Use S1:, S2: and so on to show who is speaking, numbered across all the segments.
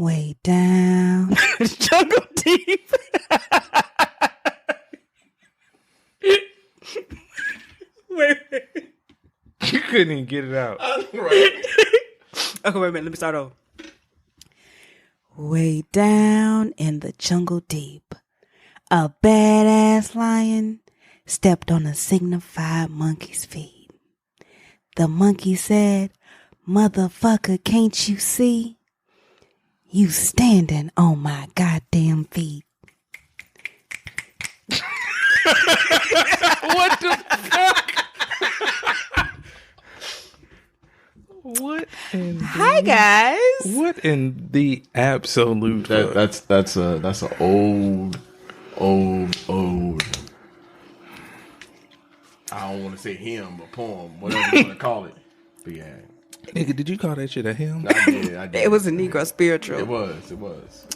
S1: way down jungle deep. Wait.
S2: You couldn't even get it out.
S1: Right. Okay, wait a minute. Let me start over. Way down in the jungle deep, a badass lion stepped on a signified monkey's feet. The monkey said, "Motherfucker, can't you see? You standing on my goddamn feet."
S2: What the fuck? What in
S1: Hi guys.
S2: What in the absolute fuck?
S3: That's an old. I don't want to say hymn or poem, whatever you want to call it. But yeah,
S2: Nigga, did you call that shit a hymn?
S3: I did.
S1: It was a Negro spiritual.
S3: It was.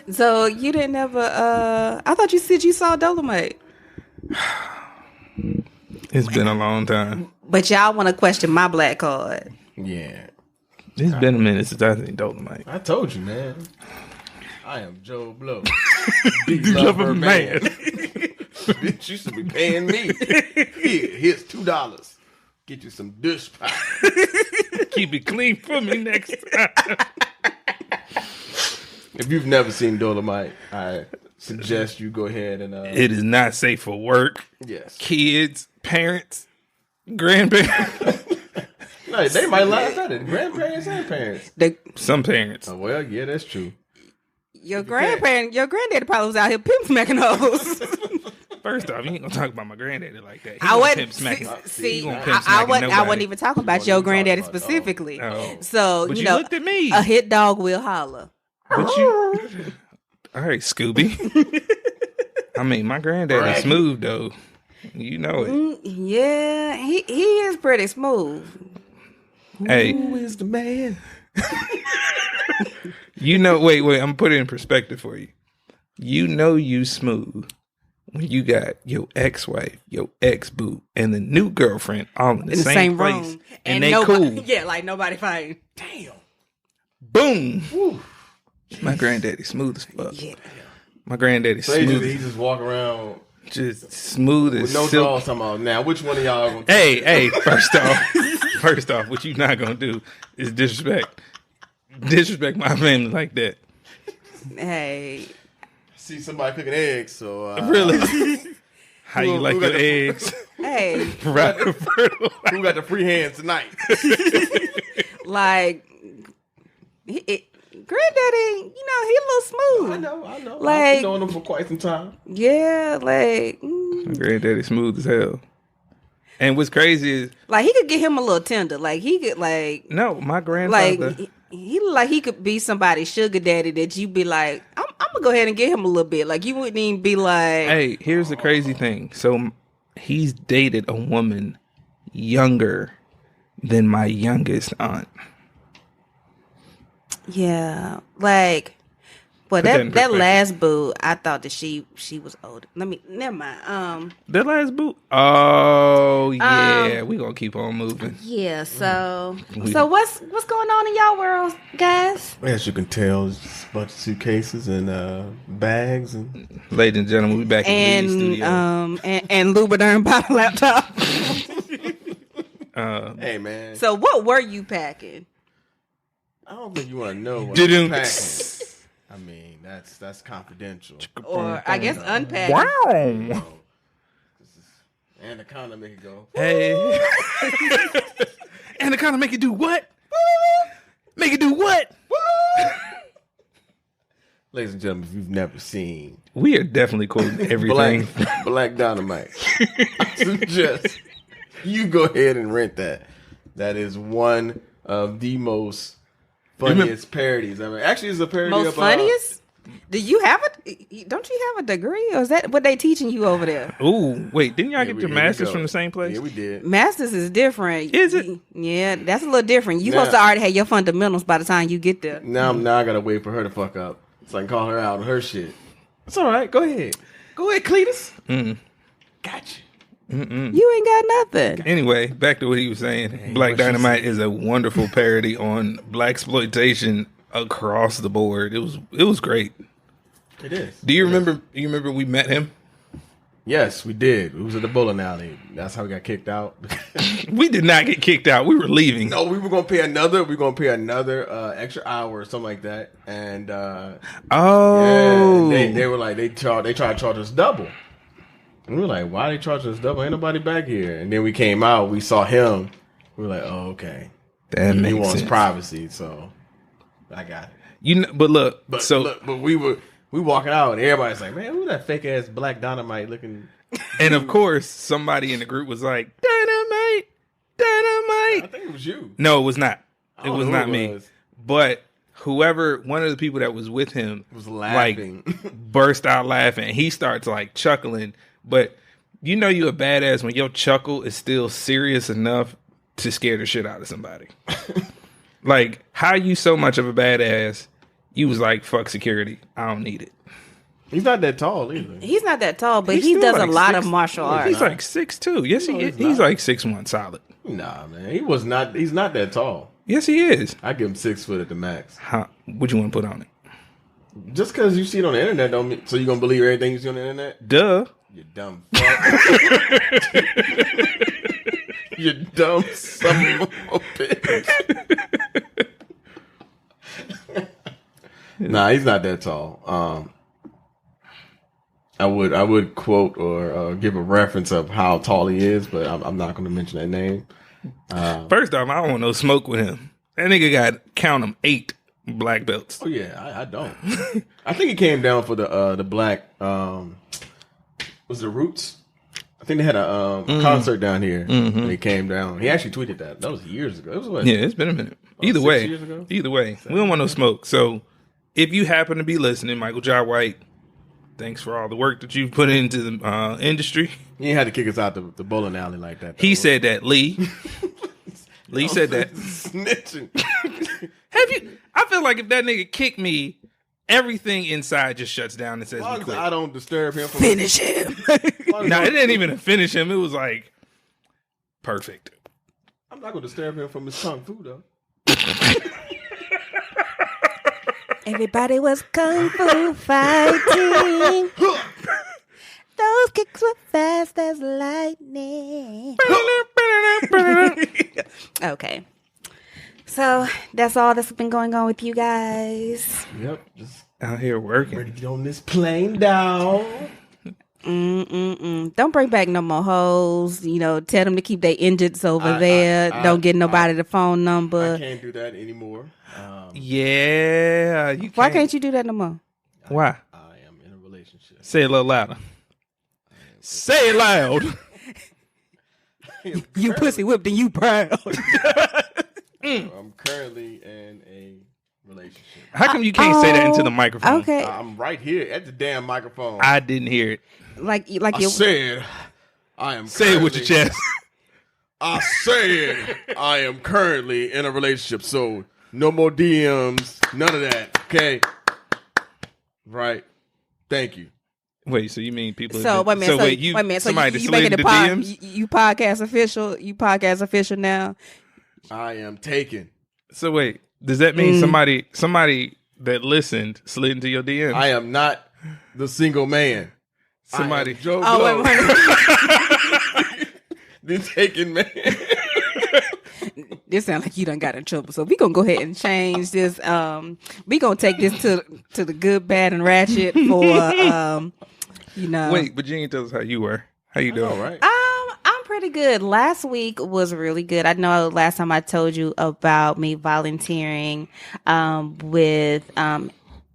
S1: So you didn't ever I thought you said you saw Dolomite.
S2: It's been a long time.
S1: But y'all want to question my black card.
S3: Yeah.
S2: It's been a minute since I seen Dolomite.
S3: I told you, man. I am Joe Blow.
S2: Lover man.
S3: Bitch, you should be paying me. Here's $2. Get you some dish pie.
S2: Keep it clean for me next time.
S3: If you've never seen Dolomite, I suggest you go ahead and...
S2: It is not safe for work.
S3: Yes.
S2: Kids, parents, grandparents.
S3: No, they might laugh at it. Grandparents and parents.
S2: Some parents.
S3: Oh, well, yeah, that's true.
S1: Your granddaddy probably was out here pimp smacking hoes.
S2: First off, you ain't gonna talk about my granddaddy like that.
S1: I wasn't even talking about your granddaddy specifically. So
S2: but
S1: you
S2: looked at me.
S1: A hit dog will holler.
S2: But you, all right, Scooby. I mean, my granddaddy's smooth though. You know it.
S1: Yeah, he is pretty smooth.
S2: Hey,
S3: who is the man?
S2: You know, wait, I'm gonna put it in perspective for you. You know you smooth when you got your ex-wife, your ex-boo, and the new girlfriend all in the same place.
S1: Room.
S2: And they cool.
S1: Yeah, like nobody fighting.
S3: Damn.
S2: Boom.
S3: Woo.
S2: My granddaddy smooth as fuck.
S1: Yeah.
S2: My granddaddy
S3: So
S2: smooth.
S3: he just walk around
S2: just smooth as
S3: with no
S2: silk.
S3: thoughts. Talking about now, which one of y'all gonna
S2: Hey, first off, what you not gonna do is disrespect my family like that.
S1: Hey,
S3: see somebody cooking eggs, so
S2: really? How you like your eggs?
S1: Hey,
S3: who got the free hands tonight?
S1: Like, granddaddy, he a little smooth.
S3: I know.
S1: Like,
S3: I've been knowing him for quite some time.
S1: Yeah, like
S2: My granddaddy smooth as hell. And what's crazy is,
S1: like, he could get him a little tender. Like, he could, like,
S2: no, my grandfather.
S1: like he look like he could be somebody's sugar daddy that you be like, I'm gonna go ahead and get him a little bit. Like, you wouldn't even be like,
S2: Hey, here's the crazy thing. So he's dated a woman younger than my youngest aunt.
S1: yeah, like, well, that last boo, I thought that she was older. Never mind.
S2: That last boot. Oh yeah, we gonna keep on moving.
S1: Yeah. So what's going on in y'all world, guys?
S3: As you can tell, it's just a bunch of suitcases and bags and.
S2: Ladies and gentlemen, we back in the studio.
S1: And Lubriderm bottle laptop.
S3: Hey man.
S1: So what were you packing?
S3: I don't think you want to know what I'm packing. I mean, that's confidential.
S1: Or I guess unpacking.
S2: Wow.
S3: Anaconda make it go.
S2: Hey. Anaconda make it do what? Make it do what?
S3: Ladies and gentlemen, if you've never seen
S2: We are definitely quoting everything.
S3: Black Dynamite, I suggest you go ahead and rent that. That is one of the most funniest parodies. I mean, actually, it's a parody
S1: Most
S3: of
S1: funniest? Do you have don't you have a degree, or is that what they teaching you over there?
S2: Ooh, wait, didn't y'all get your
S3: we
S2: masters
S3: go.
S2: from the same place?
S3: Yeah, we did.
S1: Masters is different.
S2: Is it?
S1: Yeah, that's a little different. You supposed to already have your fundamentals by the time you get there.
S3: Now I gotta wait for her to fuck up so I can call her out on her shit. It's all right. Go ahead, Cletus. Gotcha.
S1: You ain't got nothing.
S2: Anyway, back to what he was saying. Black Dynamite is a wonderful parody on black exploitation across the board. It was great.
S3: It is.
S2: Do you remember? You remember we met him?
S3: Yes, we did. We was at the bowling alley. That's how we got kicked out.
S2: We did not get kicked out. We were leaving.
S3: No, we were gonna pay another. We were gonna pay another extra hour or something like that. And they were like they tried to charge us double. And we were like, why they charging us double? Ain't nobody back here. And then we came out. We saw him. We were like, oh, okay. He wants privacy, so I got it.
S2: But
S3: we walking out and everybody's like, man, who that fake ass Black Dynamite looking?
S2: And of course, somebody in the group was like, Dynamite.
S3: I think it was you.
S2: No, it was not. It was not me. But one of the people that was with him
S3: was laughing,
S2: like, burst out laughing. He starts like chuckling, but you know you a badass when your chuckle is still serious enough to scare the shit out of somebody. Like, how you so much of a badass? You was like, fuck security. I don't need it.
S3: He's not that tall either.
S1: He's not that tall, but he does like a lot of martial arts.
S2: He's like 6'2". Yes, he is. He's like 6'1", solid.
S3: Nah, man. He's not that tall.
S2: Yes, he is.
S3: I give him 6 foot at the max.
S2: What you want to put on it?
S3: Just because you see it on the internet don't mean, so you gonna believe everything you see on the internet?
S2: Duh.
S3: You dumb fuck. You dumb son of a bitch. Nah, he's not that tall. I would quote or give a reference of how tall he is, but I'm not going to mention that name.
S2: First off, I don't want no smoke with him. That nigga got, count him, 8 black belts.
S3: Oh yeah, I don't. I think he came down for the black. Was the Roots? I think they had a concert down here. Mm-hmm. And he came down. He actually tweeted that. That was years ago. It was what?
S2: Yeah, it's been a minute. Either way, we don't want no smoke. So if you happen to be listening, Michael J. White, thanks for all the work that you've put into the industry.
S3: You ain't had to kick us out the bowling alley like that.
S2: He said that, Lee. Lee said that.
S3: Snitching.
S2: I feel like if that nigga kicked me, everything inside just shuts down and says,
S3: as long as I don't disturb him.
S1: Finish him.
S2: No, it didn't even finish him. It was like, perfect.
S3: I'm not going to disturb him from his kung fu, though.
S1: Everybody was kung fu fighting. Those kicks were fast as lightning. Okay. So that's all that's been going on with you guys.
S3: Yep. Just
S2: out here working.
S3: Ready to get on this plane down.
S1: Don't bring back no more hoes. You know, tell them to keep their engines over there. Don't get nobody the phone number.
S3: I can't do that anymore.
S2: Yeah, you can't.
S1: Why can't you do that no more?
S2: Why?
S3: I am in a relationship.
S2: Say it a little louder. Say it loud.
S1: You pussy whipped and you proud.
S3: I'm currently in a relationship.
S2: How come you can't say that into the microphone?
S1: Okay.
S3: I'm right here at the damn microphone.
S2: I didn't hear it.
S3: I said I am.
S2: Say it with your chest.
S3: I said I am currently in a relationship, so no more DMs, none of that. Okay. Right. Thank you.
S2: Wait, so you mean people?
S1: So wait a minute.
S2: Wait a minute. Somebody
S1: you
S2: making
S1: the DMs? You podcast official. You podcast official now.
S3: I am taken.
S2: So wait, does that mean somebody that listened slid into your DM?
S3: I am not the single man.
S2: Somebody.
S3: Joe Blow. Wait. The taken man.
S1: This sounds like you done got in trouble. So we gonna go ahead and change this. We gonna take this to the good, bad, and ratchet for
S2: Wait, but you ain't tell us how you were. How you doing?
S3: All right.
S1: I'm pretty good. Last week was really good. I know last time I told you about me volunteering with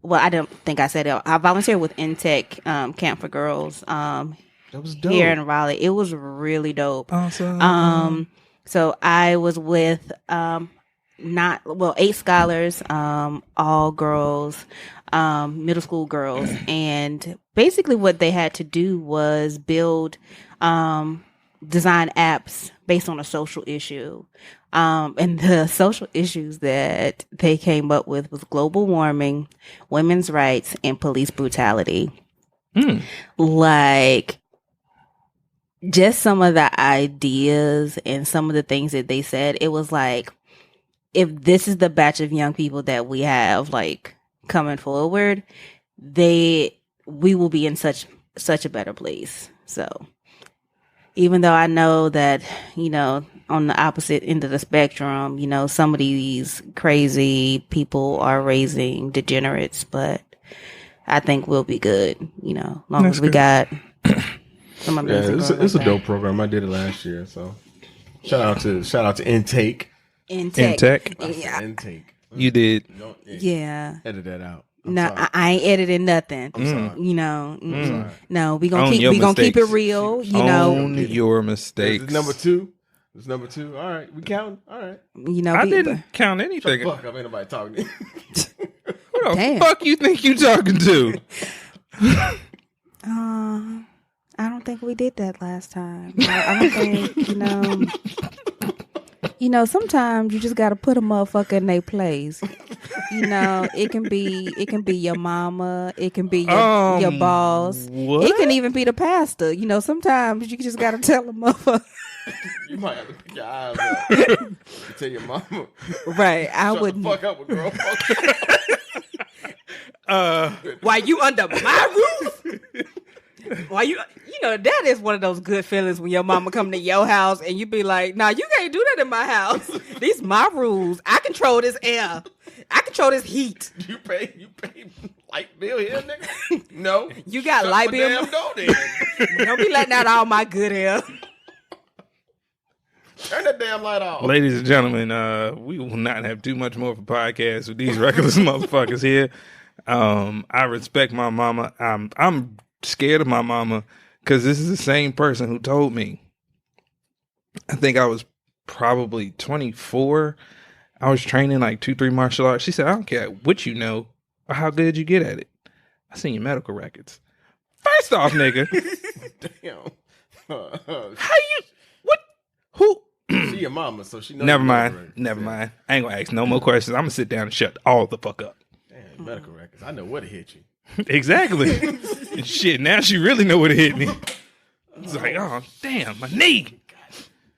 S1: well, I don't think I said it. I volunteered with Intech Camp for Girls that
S3: was dope.
S1: Here in Raleigh. It was really dope.
S2: Awesome.
S1: So I was with 8 scholars, all girls, middle school girls, and basically what they had to do was build design apps based on a social issue. And the social issues that they came up with was global warming, women's rights, and police brutality. Like, just some of the ideas and some of the things that they said, it was like, if this is the batch of young people that we have like coming forward, we will be in such a better place. So even though I know that, you know, on the opposite end of the spectrum, you know, some of these crazy people are raising degenerates, but I think we'll be good, you know, as long as we got some amazing.
S3: Yeah, it's a dope program. I did it last year, so shout out to Intake.
S2: Intake.
S1: Yeah.
S3: Intake.
S2: You did.
S1: Yeah.
S3: Edit that out.
S1: I ain't editing nothing.
S3: I'm sorry.
S1: You know,
S3: I'm sorry.
S1: no, we gonna keep it real. You know,
S2: own your mistakes.
S3: It's number 2. It's number 2. All right, we count. All right.
S1: You know,
S2: I didn't count anything.
S3: Fuck, I ain't nobody talking to you.
S2: Who the fuck you think you talking to?
S1: I don't think we did that last time. I don't think, you know, sometimes you just got to put a motherfucker in their place. You know, it can be your mama, it can be your boss.
S2: What?
S1: It can even be the pastor. You know, sometimes you just got to tell a motherfucker.
S3: You might have to pick your eyes up. You tell your mama.
S1: Right, I wouldn't.
S3: Fuck up with girl.
S1: Why you under my roof? Why you know, that is one of those good feelings when your mama come to your house and you be like, nah, you can't do that in my house. These my rules. I control this air. I control this heat.
S3: You pay light bill here, nigga? No.
S1: You got light bill?
S3: Damn door then.
S1: Don't be letting out all my good air.
S3: Turn that damn light off.
S2: Ladies and gentlemen, we will not have too much more of a podcast with these reckless motherfuckers here. I respect my mama. I'm scared of my mama because this is the same person who told me. I think I was probably 24. I was training like 2-3 martial arts. She said, I don't care what you know or how good you get at it. I seen your medical records. First off, nigga.
S3: Damn.
S2: How you? What? Who?
S3: She your mama, so she knows.
S2: Never mind. Never mind. I ain't gonna ask no more questions. I'm gonna sit down and shut all the fuck up.
S3: Damn, medical records. I know what hit you.
S2: Exactly. Shit, now she really know what hit me. It's like, oh, damn, my knee.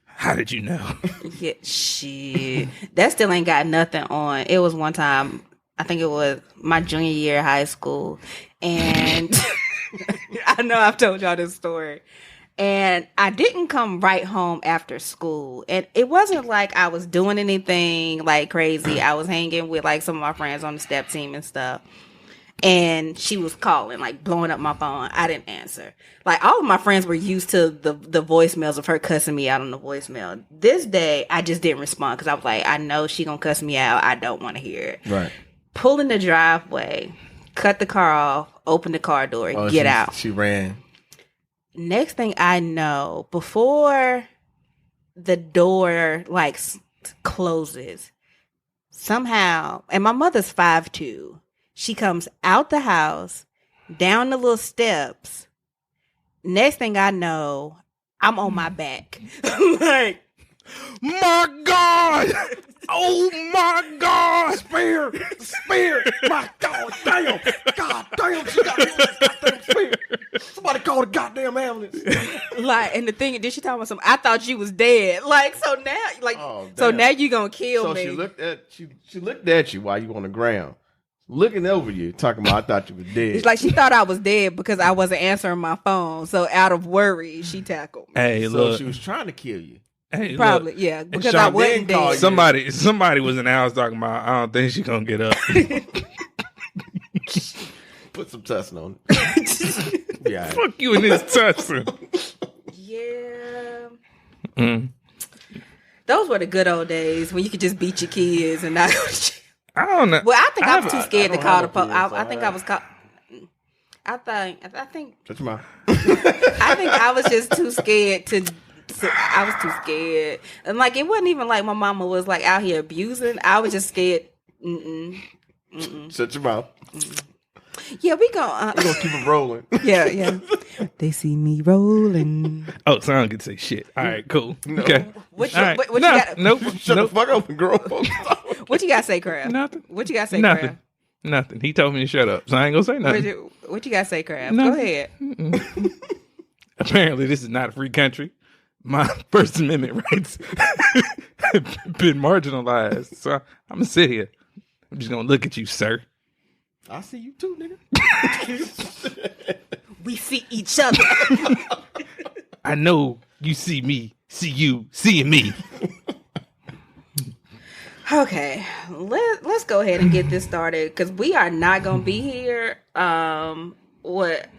S2: How did you know?
S1: Yeah, shit. That still ain't got nothing on. It was one time, I think it was my junior year of high school. And I know I've told y'all this story. And I didn't come right home after school. And it wasn't like I was doing anything like crazy. I was hanging with like some of my friends on the step team and stuff. And she was calling, like blowing up my phone. I didn't answer. Like all of my friends were used to the voicemails of her cussing me out on the voicemail. This day, I just didn't respond because I was like, I know she gonna cuss me out. I don't want to hear it.
S3: Right.
S1: Pull in the driveway, cut the car off, open the car door, get out.
S3: She ran.
S1: Next thing I know, before the door like closes, somehow, and my mother's 5'2". She comes out the house, down the little steps. Next thing I know, I'm on my back. Like,
S2: My God! Oh my God!
S3: Spare! My God damn! God damn! She got me on this goddamn spare! Somebody call the goddamn ambulance!
S1: like, and the thing, did she tell me something? I thought she was dead. Like, so now, like, so now you gonna kill me?
S3: So she looked at you while you on the ground. Looking over you, talking about, I thought you were dead.
S1: It's like she thought I was dead because I wasn't answering my phone. So out of worry, she tackled me.
S2: Hey,
S3: so
S2: look.
S3: she was trying to kill you.
S2: Hey,
S1: probably,
S2: look.
S1: yeah, because
S3: Sean
S1: I wasn't dead.
S2: Somebody was in the house talking about, I don't think she's gonna get up.
S3: Put some tussin on it. Yeah.
S2: Fuck you and this tussin.
S1: Yeah.
S2: Mm.
S1: Those were the good old days when you could just beat your kids and not go to jail.
S2: I don't know.
S1: Well, I think I was too scared to call the police.
S3: I
S1: think I was called. I think.
S3: Shut your mouth.
S1: I think I was just too scared to. I was too scared, and like it wasn't even like my mama was like out here abusing. I was just scared.
S3: Shut your mouth.
S1: Yeah, we gonna
S3: keep it rolling.
S1: Yeah. They see me rolling.
S2: Oh, so I don't get to say shit. All right, cool.
S3: No.
S2: Okay.
S1: What you,
S2: All right.
S1: what you
S2: No,
S1: got?
S2: nope.
S3: Shut
S2: Nope.
S3: the fuck up and grow folks.
S1: What you got to say, Crab?
S2: Nothing.
S1: What you got to say,
S2: Nothing.
S1: Crab?
S2: Nothing. He told me to shut up, so I ain't gonna say nothing.
S1: What you got to say, Crab?
S2: Nothing.
S1: Go ahead.
S2: Apparently, this is not a free country. My First Amendment rights been marginalized. So I'm gonna sit here. I'm just gonna look at you, sir.
S3: I see you too, nigga.
S1: We see each other.
S2: I know you see me, see you, seeing me.
S1: Okay, let's go ahead and get this started because we are not gonna be here. An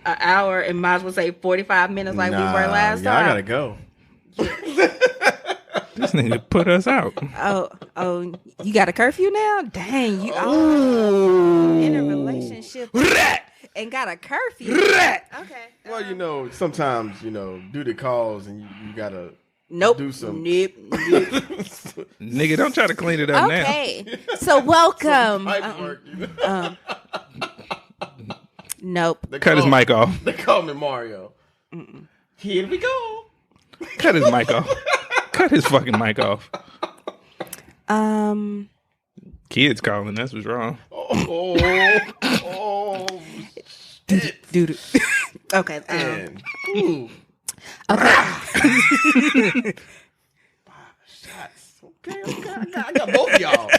S1: hour and might as well say 45 minutes like we were last time.
S3: I gotta go.
S2: This nigga put us out.
S1: Oh, you got a curfew now? Dang, you in a relationship and got a curfew. Okay.
S3: Well, sometimes, due to calls and you gotta do some.
S1: Nope.
S2: Nigga, don't try to clean it up now.
S1: Okay. So welcome. Nope.
S2: Cut his mic off.
S3: They call me Mario. Mm-mm. Here we go.
S2: Cut his mic off. Cut his fucking mic off. Kids calling. That's what's wrong.
S1: Dude. Okay. Okay.
S3: 5 shots. Okay. I got both of y'all.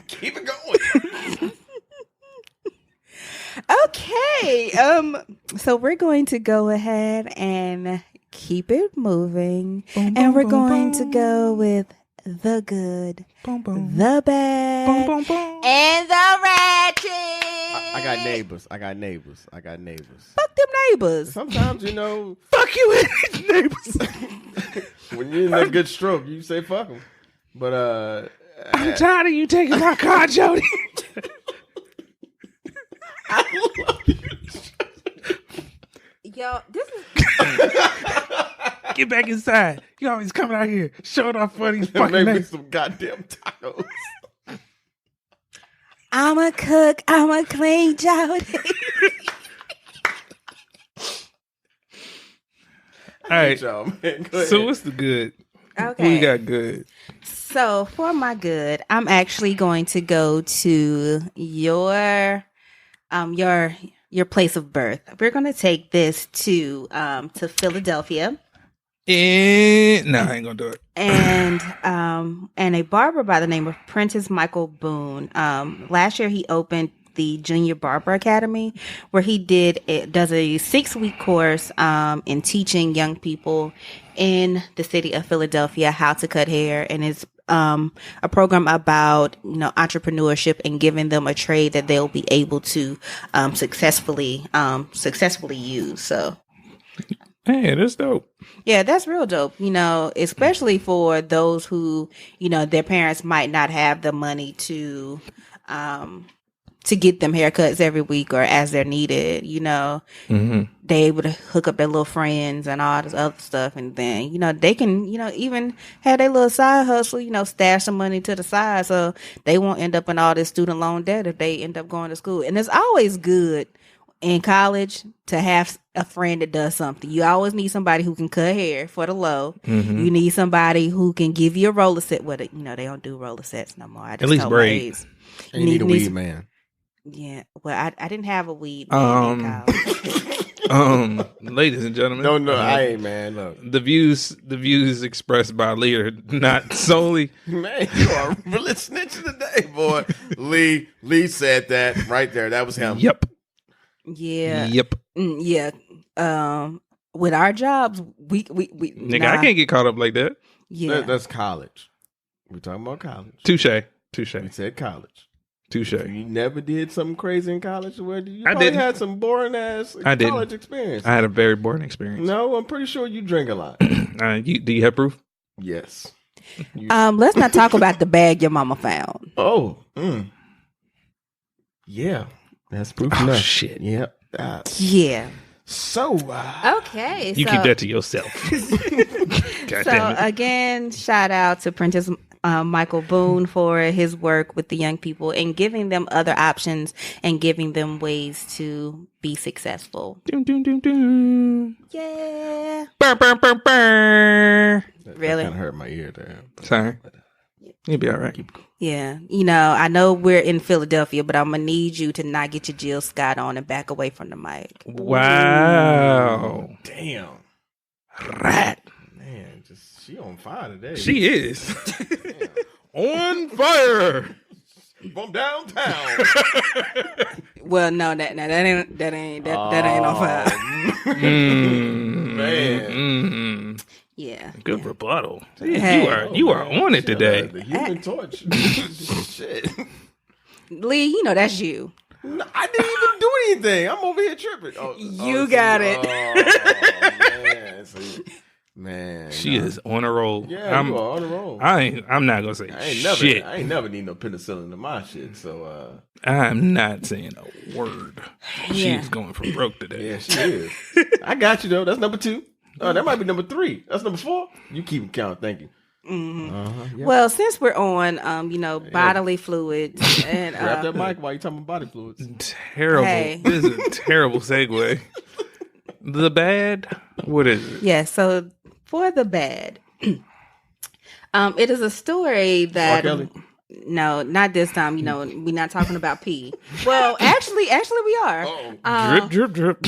S3: Keep it going.
S1: Okay. So we're going to go ahead and keep it moving. And we're going to go with the good, the bad, and the ratchet.
S3: I got neighbors.
S1: Fuck them neighbors.
S3: Sometimes,
S2: Fuck you and his neighbors.
S3: when you're in that good stroke, you say fuck them. But
S2: I'm tired of you taking my car, Jody.
S3: I love you.
S1: Yo, this is...
S2: Get back inside. You always coming out here showing off funny fucking
S3: Make me
S2: neighbors.
S3: some goddamn tacos.
S1: I'm a cook. I'm a clean Jody.
S2: All right.
S3: Y'all, man. Go
S2: So
S3: ahead.
S2: what's the good?
S1: Okay.
S2: What we got good?
S1: So for my good, I'm actually going to go to your place of birth. We're going to take this to Philadelphia.
S2: No, I ain't gonna do it.
S1: And a barber by the name of Prentice Michael Boone. Last year he opened the Junior Barber Academy, where he does a 6-week course in teaching young people in the city of Philadelphia how to cut hair, and it's a program about entrepreneurship and giving them a trade that they'll be able to successfully use. So.
S2: Hey, that's dope.
S1: Yeah, that's real dope, especially for those who, their parents might not have the money to get them haircuts every week or as they're needed,
S2: Mm-hmm.
S1: they able to hook up their little friends and all this other stuff. And then, they can, even have their little side hustle, stash some money to the side so they won't end up in all this student loan debt if they end up going to school. And it's always good in college to have a friend that does something. You always need somebody who can cut hair for the low. Mm-hmm. You need somebody who can give you a roller set. Well, they don't do roller sets no more.
S2: At least braids.
S3: You need a weed man.
S1: Yeah. Well, I didn't have a weed man in college.
S2: Ladies and gentlemen.
S3: No, I ain't, man. Look.
S2: The views expressed by Lee are not solely.
S3: Man, you are really snitching today, boy. Lee said that right there. That was him.
S2: Yep.
S1: Yeah.
S2: Yep.
S1: Yeah. With our jobs, we
S2: nigga, I can't get caught up like that.
S1: Yeah.
S3: That's college. We're talking about college.
S2: Touche.
S3: We said college.
S2: Touche.
S3: You never did something crazy in college? Where you
S2: I didn't.
S3: had some boring ass college experience.
S2: I had a very boring experience.
S3: No, I'm pretty sure you drink a lot.
S2: Do you have proof?
S3: Yes.
S1: Let's not talk about the bag your mama found.
S3: Oh. Yeah. That's proof enough.
S2: Shit.
S3: Yep.
S1: Yeah.
S3: So
S1: okay.
S2: You keep that to yourself. God damn it.
S1: Again, shout out to Prentice Michael Boone for his work with the young people and giving them other options and giving them ways to be successful.
S2: Doom, doom, doom, doom.
S1: Yeah.
S2: Burr, burr, burr, burr.
S1: Really?
S3: That kind of hurt my ear there.
S2: Sorry. You'll be all right.
S1: Yeah. I know we're in Philadelphia, but I'm going to need you to not get your Jill Scott on and back away from the mic.
S2: Wow.
S3: Damn.
S2: Rat.
S3: Man, Man, she on fire today.
S2: She is. On fire.
S3: From downtown.
S1: Well, no, that ain't on fire.
S3: Man.
S1: Yeah.
S2: Good rebuttal.
S1: Hey.
S2: You are on it today.
S3: The Human Torch. Shit.
S1: Lee, you know that's you.
S3: No, I didn't even do anything. I'm over here tripping.
S1: You got it.
S3: Man. Man,
S2: she is on a roll.
S3: Yeah, you are on a roll.
S2: I'm not gonna say shit.
S3: I ain't never need no penicillin in my shit. So
S2: I'm not saying a word.
S1: Yeah.
S2: She's going for broke today.
S3: yeah, she is. I got you though. That's number 2. Oh, that might be number 3. That's number 4. You keep count. Thank you.
S1: Mm-hmm. Yeah. Well, since we're on, bodily fluids and
S3: grab that mic while you talking about body fluids.
S2: Terrible. Hey. This is a terrible segue. The bad. What is it?
S1: Yeah. So for the bad, it is a story that. No, not this time. We're not talking about pee. Well, actually, we are.
S2: Drip, drip, drip.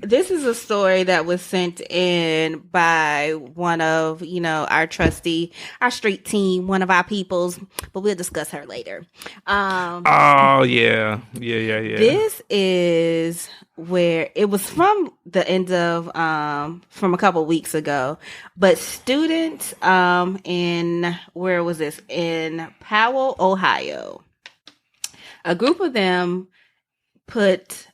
S1: This is a story that was sent in by one of, our trustee, our street team, one of our peoples, but we'll discuss her later.
S2: Oh, yeah.
S1: This is where it was from the end of, from a couple weeks ago, but students in Powell, Ohio, a group of them put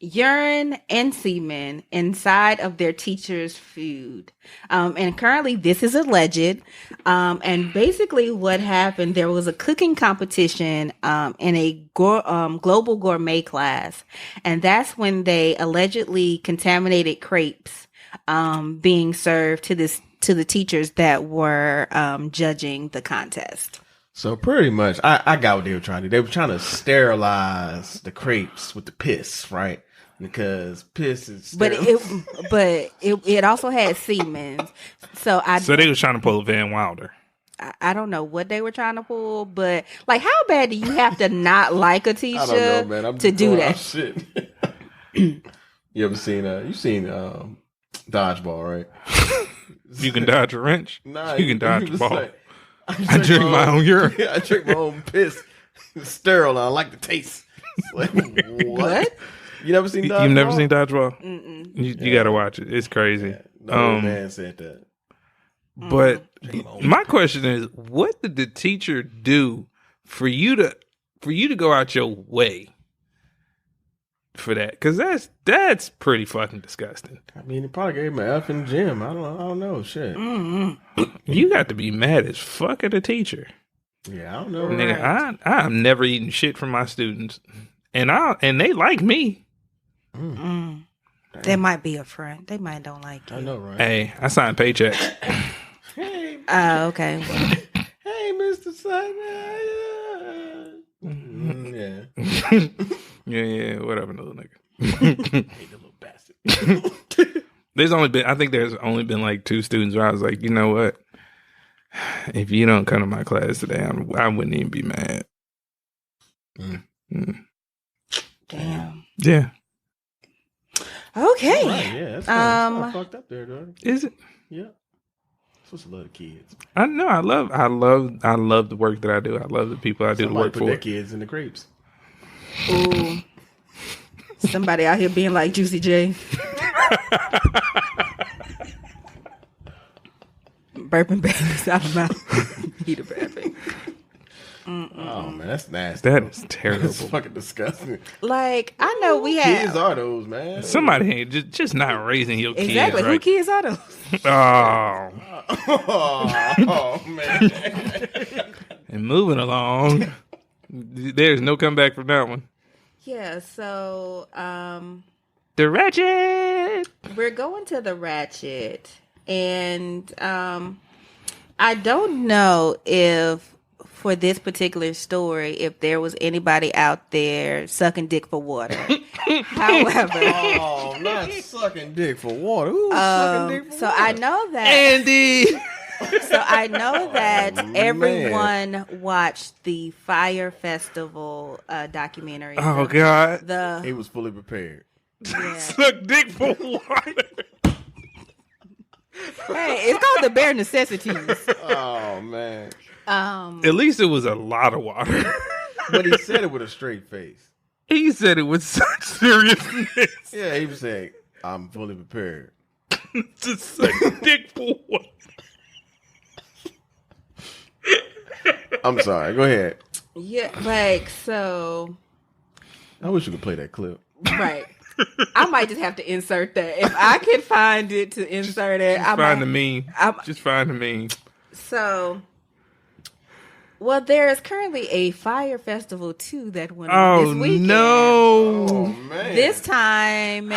S1: urine and semen inside of their teacher's food. And currently this is alleged. And basically what happened, there was a cooking competition in a global gourmet class. And that's when they allegedly contaminated crepes being served to the teachers that were judging the contest.
S3: So pretty much, I got what they were trying to do. They were trying to sterilize the crepes with the piss, right? Because piss is
S1: but it also had semen. So
S2: they was trying to pull a Van Wilder.
S1: I don't know what they were trying to pull, but like, how bad do you have to not like a teacher to do that?
S3: Shit. You ever seen Dodgeball, right?
S2: You can dodge a wrench.
S3: Nah,
S2: you can dodge a ball.
S3: Like,
S2: I drink my own urine.
S3: I drink my own piss. It's sterile. I like the taste. It's like, what? You never seen Dodgeball?
S2: You've never seen Dodgeball? You got to watch it. It's crazy.
S3: Yeah. No man said that.
S2: But my question is, what did the teacher do for you to go out your way for that? Because that's pretty fucking disgusting.
S3: I mean, it probably gave him an F in the gym. I don't know. Shit.
S2: You got to be mad as fuck at a teacher.
S3: Yeah, I don't know.
S2: Nigga, right. I'm never eating shit from my students, and they like me.
S1: They might be a friend. They might don't like you.
S3: I know, right?
S2: Hey, I signed paychecks.
S3: Hey.
S1: Okay.
S3: Hey, Mr. Simon.
S2: Yeah, whatever, little nigga.
S3: Hey, the little bastard.
S2: there's only been like 2 students where I was like, you know what? If you don't come to my class today, I wouldn't even be mad.
S1: Damn.
S2: Yeah.
S1: Okay.
S3: Right, yeah, that's kind of fucked up there, though.
S2: Is it?
S3: Yeah. Supposed to love the kids.
S2: I know. I love the work that I do. I love the people I do the work
S3: put
S2: for.
S3: Their kids in the crepes.
S1: Ooh. Somebody out here being like Juicy J. Burping babies out of mouth. Eat a bad baby.
S3: Oh man, that's nasty.
S2: That is terrible.
S3: That's fucking disgusting.
S1: Like, I know we have
S3: kids are those, man.
S2: Somebody ain't just not raising your kids.
S1: Exactly.
S2: Right?
S1: Who kids are those?
S3: Oh man.
S2: And moving along, there's no comeback from that one.
S1: Yeah. So,
S2: the Ratchet.
S1: We're going to the Ratchet, and I don't know if, for this particular story, if there was anybody out there sucking dick for water. However,
S3: not sucking dick for water. Who's sucking dick for water?
S1: I know that
S2: Andy.
S1: So I know that everyone watched the Fire Festival documentary.
S2: Oh God!
S3: He was fully prepared.
S1: Yeah.
S2: Suck dick for water.
S1: Hey, it's called the bare necessities.
S3: Oh man.
S2: At least it was a lot of water.
S3: But he said it with a straight face.
S2: He said it with such seriousness.
S3: Yeah, he was saying, "I'm fully prepared."
S2: To suck dick for what?
S3: I'm sorry. Go ahead.
S1: Yeah, like so.
S3: I wish you could play that clip.
S1: Right. I might just have to insert that if I can find it to insert it.
S2: Just find the meme. Just find the meme.
S1: So, well, there is currently a fire festival too that went on this weekend.
S2: No!
S3: Oh man!
S1: This time,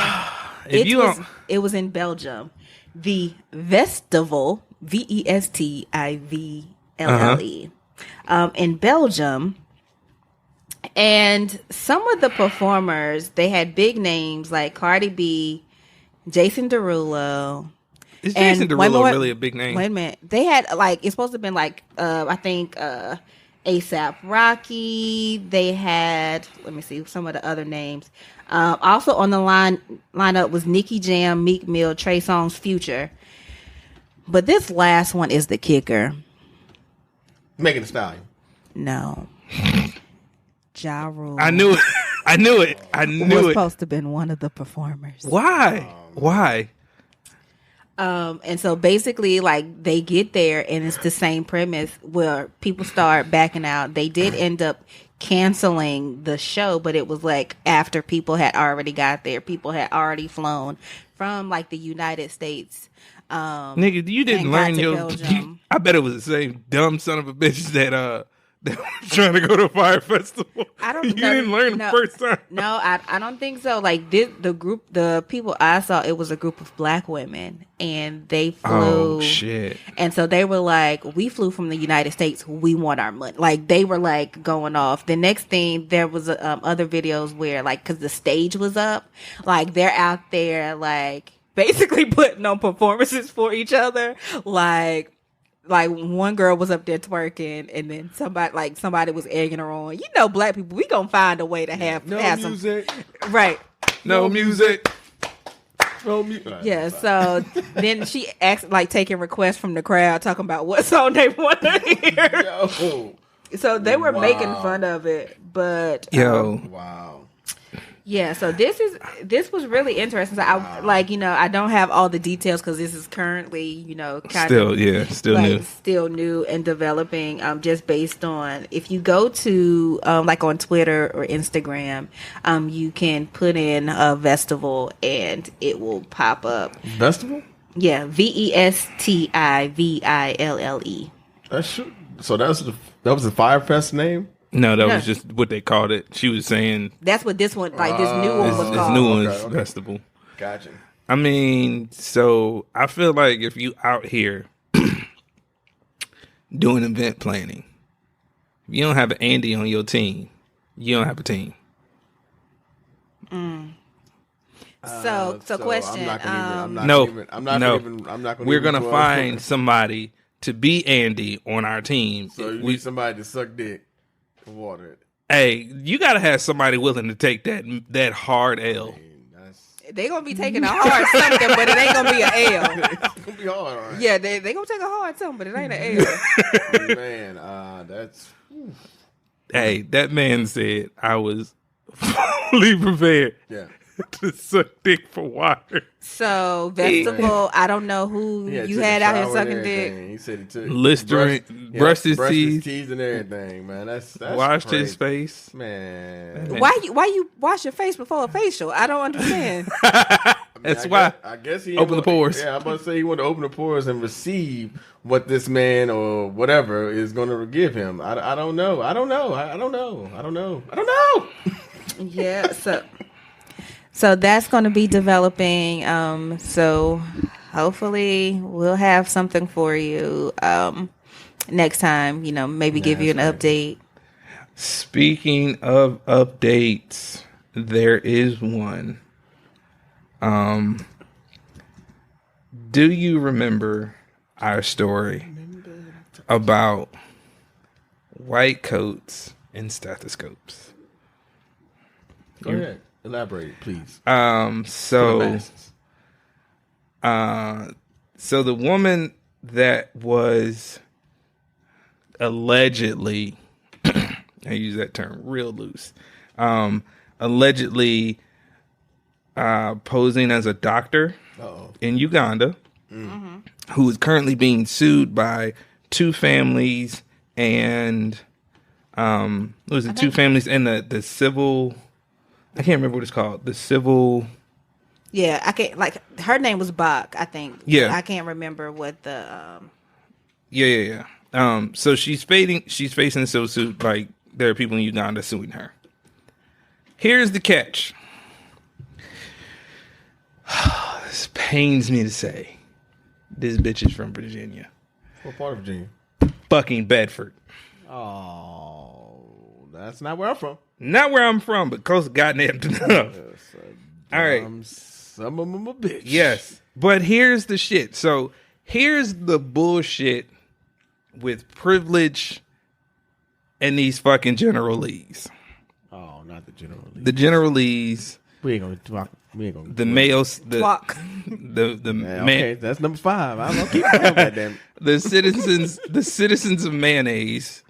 S1: it was in Belgium. The Vestival, Vestivalle, in Belgium. And some of the performers, they had big names like Cardi B, Jason Derulo.
S2: Is Jason Derulo really a big name?
S1: Wait a minute. They had like, it's supposed to have been like, I think ASAP Rocky. They had, let me see, some of the other names. Also on the lineup was Nicki Jam, Meek Mill, Trey Songz, Future. But this last one is the kicker.
S3: Megan Thee Stallion.
S1: No. Ja Rule.
S2: I knew it. I knew it.
S1: Was supposed to have been one of the performers.
S2: Why? Why?
S1: And so basically, like, they get there and it's the same premise where people start backing out. They did end up canceling the show, but it was like after people had already got there. People had already flown from like the United States.
S2: Nigga, you didn't learn your. I bet it was the same dumb son of a bitch that was trying to go to a fire festival. You didn't learn the first time.
S1: No, I don't think so. Like the people I saw, it was a group of black women, and they flew.
S2: Oh shit!
S1: And so they were like, "We flew from the United States. We want our money." Like they were like going off. The next thing, there was other videos where like because the stage was up, like they're out there like basically putting on performances for each other, like one girl was up there twerking, and then somebody was egging her on. You know, black people, we gonna find a way to have
S3: music,
S1: right?
S2: No music.
S3: No music.
S1: Yeah. So then she asked, like, taking requests from the crowd, talking about what song they want to hear.
S3: Yo.
S1: So they were making fun of it, but
S3: wow.
S1: Yeah, so this was really interesting. So I don't have all the details because this is currently, still
S2: new,
S1: still new and developing. Just based on if you go to like on Twitter or Instagram, you can put in a festival and it will pop up.
S3: Festival?
S1: Yeah, Vestivalle.
S3: So that was the Fire Fest name.
S2: No, that was just what they called it. She was saying
S1: that's what this one, like this new one was called.
S2: This new one's festival.
S3: Gotcha.
S2: I mean, so I feel like if you out here doing event planning, if you don't have an Andy on your team, you don't have a team.
S1: So question.
S2: We're gonna find somebody to be Andy on our team.
S3: So you need somebody to suck dick. Water.
S2: Hey, you gotta have somebody willing to take that hard L.
S1: They gonna be taking a hard something, but it ain't gonna be an L.
S3: It's gonna be hard, all right.
S1: Yeah, they gonna take a hard something, but it ain't an L.
S3: Man, that's.
S2: Hey, that man said I was fully prepared.
S3: Yeah.
S2: To suck dick for water.
S1: So festival, I don't know who you had out here sucking dick.
S3: He said he took
S2: Listerine, brushed his
S3: teeth and everything. Man, that's
S2: washed
S3: crazy.
S2: His face.
S3: Man,
S1: why you wash your face before a facial? I don't understand.
S2: That's why.
S3: I guess he
S2: open the pores.
S3: Yeah, I'm about to say he wanted to open the pores and receive what this man or whatever is going to give him. I don't know.
S1: Yeah. So that's going to be developing. So hopefully we'll have something for you next time. Maybe give you an update.
S2: Speaking of updates, there is one. Do you remember our story about white coats and stethoscopes?
S3: Go ahead. Elaborate, please.
S2: So the woman that was allegedly, I use that term real loose, allegedly posing as a doctor in Uganda, who is currently being sued by two families and two families and the civil. I can't remember what it's called. The civil.
S1: Yeah, I can't. Like her name was Bach, I think.
S2: Yeah,
S1: I can't remember what the.
S2: Yeah. So she's facing a civil suit. Like there are people in Uganda suing her. Here's the catch. This pains me to say. This bitch is from Virginia.
S3: What part of Virginia?
S2: Fucking Bedford.
S3: Oh, that's not where I'm from.
S2: Not where I'm from, but close goddamn enough. All right.
S3: Some of them a bitch.
S2: Yes. But here's the shit. So here's the bullshit with privilege and these fucking General Lees.
S3: Oh, not the General Lees.
S2: The General Lees.
S3: We ain't gonna talk. We ain't gonna.
S2: The males. The
S3: yeah, okay, that's number 5. I'm gonna keep going. Goddamn.
S2: The citizens of mayonnaise.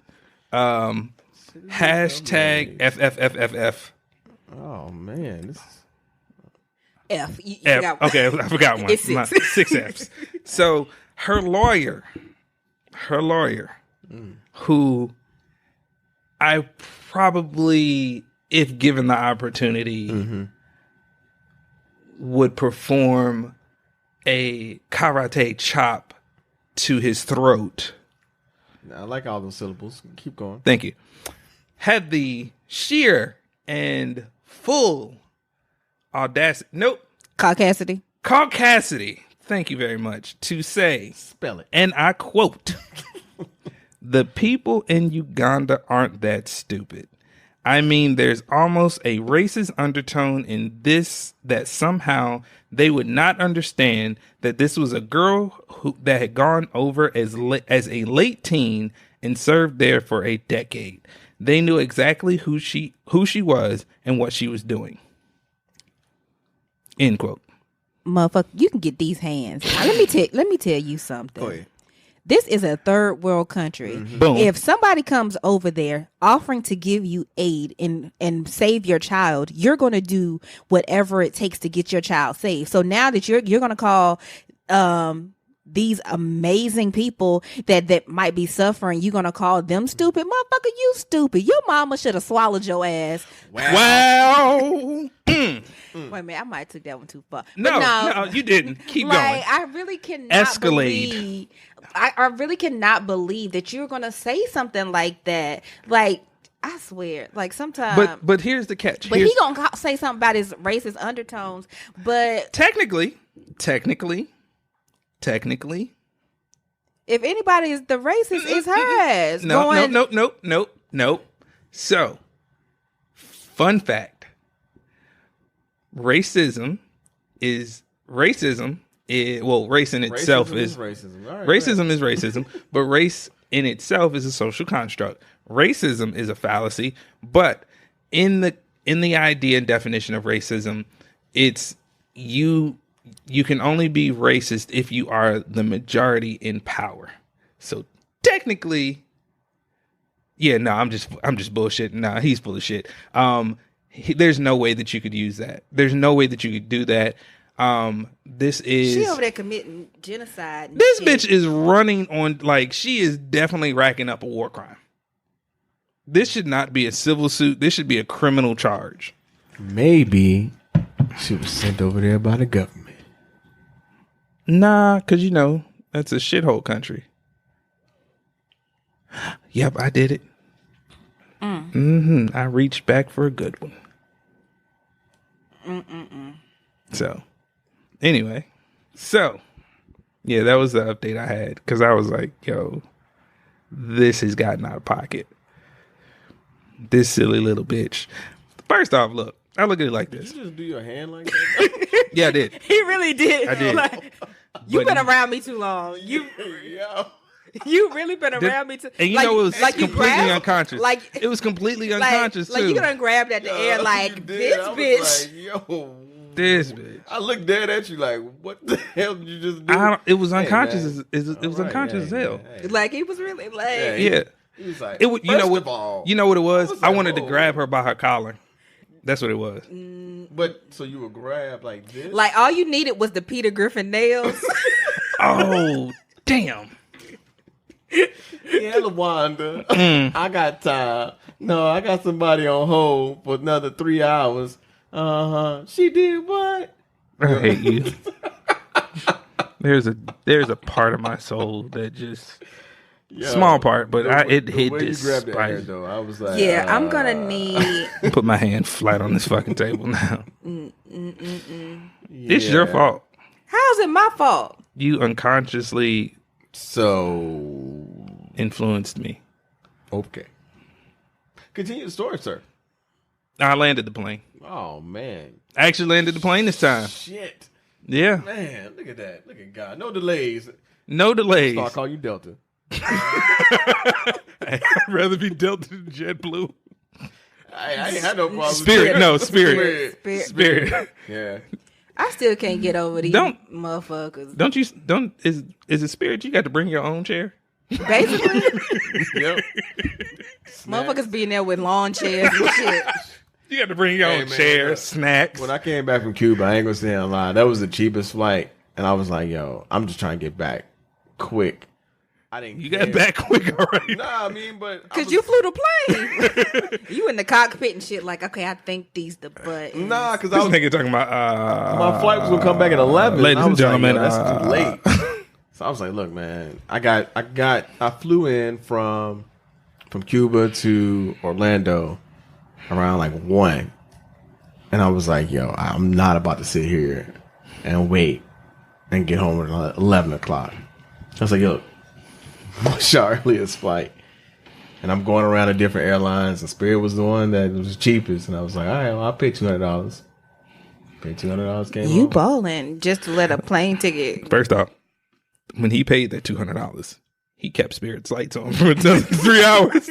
S2: Hashtag FFFFF.
S3: Oh man, this is
S1: F. You
S2: F.
S1: got one.
S2: Okay, I forgot one.
S1: It's 6.
S2: 6 Fs. So her lawyer, who I probably, if given the opportunity, would perform a karate chop to his throat.
S3: I like all those syllables. Keep going.
S2: Thank you. Had the sheer and full audacity. Nope.
S1: Caucasity.
S2: Thank you very much. To say,
S3: spell it.
S2: And I quote, the people in Uganda aren't that stupid. I mean, there's almost a racist undertone in this that somehow they would not understand that this was a girl that had gone over as a late teen and served there for a decade. They knew exactly who she was and what she was doing. End quote.
S1: Motherfucker, you can get these hands. Now, let me tell you something.
S3: Go ahead.
S1: This is a third world country.
S2: Boom.
S1: If somebody comes over there offering to give you aid and save your child, you're going to do whatever it takes to get your child saved. So now that you're going to call these amazing people that might be suffering, you're going to call them stupid? Motherfucker, you stupid. Your mama should have swallowed your ass.
S2: Wow.
S1: Wait a minute, I might have took that one too far.
S2: No, you didn't. Keep going.
S1: I really cannot
S2: Escalade.
S1: I really cannot believe that you're going to say something like that. Like, I swear, like sometimes.
S2: But here's the catch.
S1: But he gonna say something about his racist undertones. But
S2: technically,
S1: if anybody is the racist, it's her ass.
S2: No. So, fun fact: racism is race in itself is
S3: racism. All right,
S2: racism is racism, but race in itself is a social construct. Racism is a fallacy, but in the idea and definition of racism, it's you can only be racist if you are the majority in power. So technically, I'm just bullshitting. Nah, he's full of shit. There's no way that you could use that. There's no way that you could do that.
S1: She over there committing genocide.
S2: This bitch is running on, like, she is definitely racking up a war crime. This should not be a civil suit. This should be a criminal charge.
S3: Maybe she was sent over there by the government.
S2: Nah, because that's a shithole country. Yep, I did it. I reached back for a good one. So, anyway. Yeah, that was the update I had. Because I was like, yo, this has gotten out of pocket. This silly little bitch. First off, look. I look at it like this.
S3: Did you just do your hand like that?
S2: Yeah, I did.
S1: He really did.
S2: I did.
S1: You've been around me too long. You really been around me too.
S2: And it was completely unconscious. It was completely unconscious too.
S1: Like you done grabbed at the air like this bitch.
S3: Like, yo,
S2: This bitch.
S3: I looked dead at you like, what the hell did you just do?
S2: It was unconscious. It was unconscious as hell.
S1: Like he was really like.
S2: Yeah.
S3: He was like,
S2: You know what?
S3: all,
S2: you know what it was?
S3: like,
S2: I wanted to grab her by her collar. That's what it was.
S3: But so you would grab like this?
S1: Like all you needed was the Peter Griffin nails.
S2: Oh, damn.
S3: Yeah, LaWanda. I got time. No, I got somebody on hold for another 3 hours. She did what?
S2: I hate you. There's a part of my soul that just small part, but it hit this. You grabbed the hair,
S3: though. I was like,
S1: yeah, I'm gonna need.
S2: Put my hand flat on this fucking table now. It's your fault.
S1: How's it my fault?
S2: You unconsciously
S3: so
S2: influenced me.
S3: Okay. Continue the story, sir.
S2: I landed the plane.
S3: Oh man.
S2: I actually landed the plane this time.
S3: Shit.
S2: Yeah.
S3: Man, look at that. Look at God. No delays.
S2: No delays.
S3: I'll call you Delta.
S2: I'd rather be Delta than JetBlue.
S3: I ain't had no problem.
S2: Spirit.
S3: Yeah.
S1: I still can't get over these motherfuckers.
S2: Is it Spirit? You got to bring your own chair.
S1: Basically.
S3: Yep.
S1: Motherfuckers being there with lawn chairs and shit.
S2: You got to bring your own chair, snacks.
S3: When I came back from Cuba, I ain't gonna say a lie. That was the cheapest flight, and I was like, "Yo, I'm just trying to get back quick." I didn't.
S2: You got back quick, already.
S3: Nah, I mean, but
S1: because you flew the plane, you in the cockpit and shit. Like, okay, I think these the buttons.
S3: Nah, because
S2: I was thinking talking about
S3: my flight was gonna come back at 11.
S2: Ladies and gentlemen,
S3: like, that's too late. So I was like, "Look, man, I flew in from Cuba to Orlando around like 1." And I was like, yo, I'm not about to sit here and wait and get home at 11 o'clock. I was like, yo, what's your earliest flight? And I'm going around to different airlines, and Spirit was the one that was cheapest. And I was like, all right, well, I'll pay $200. Paid $200, came
S1: You
S3: home.
S1: balling just to let a plane ticket.
S2: First off, when he paid that $200, he kept Spirit's lights on for another 3 hours.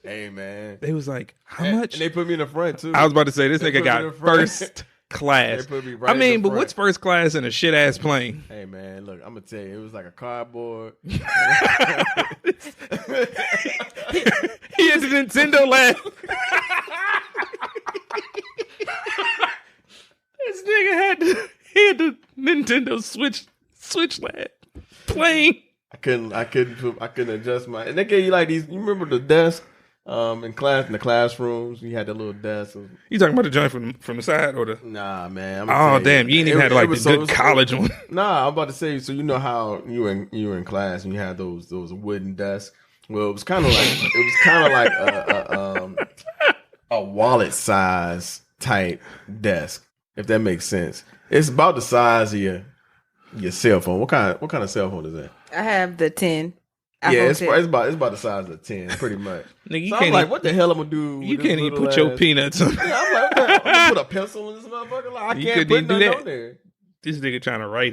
S3: Hey, man.
S2: They was like, how much?
S3: And they put me in the front, too.
S2: I was about to say, this nigga got first class.
S3: They put me right in the
S2: but
S3: front.
S2: what's first class in a shit-ass plane?
S3: Hey, man, look, I'm going to tell you, it was like a cardboard.
S2: He had the Nintendo lab. This nigga had the Nintendo Switch lab plane.
S3: I couldn't adjust my. And they gave you like these. You remember the desk in the classrooms? You had that little desk.
S2: You talking about the joint from the side or the?
S3: Nah, man.
S2: Oh damn! You ain't even had like the good college one.
S3: Nah, I'm about to say. So you know how you were in class and you had those wooden desks. Well, it was kind of like a wallet size type desk, if that makes sense. It's about the size of your cell phone. What kind of cell phone is that?
S1: I have the 10.
S3: Yeah, it's about the size of the 10, pretty much.
S2: Nigga,
S3: so I'm like, what the hell I'm gonna do?
S2: You can't even put your peanuts on.
S3: Yeah, I'm like, I'm gonna put a pencil in this motherfucker. Like, I can't put nothing on there.
S2: This nigga trying to write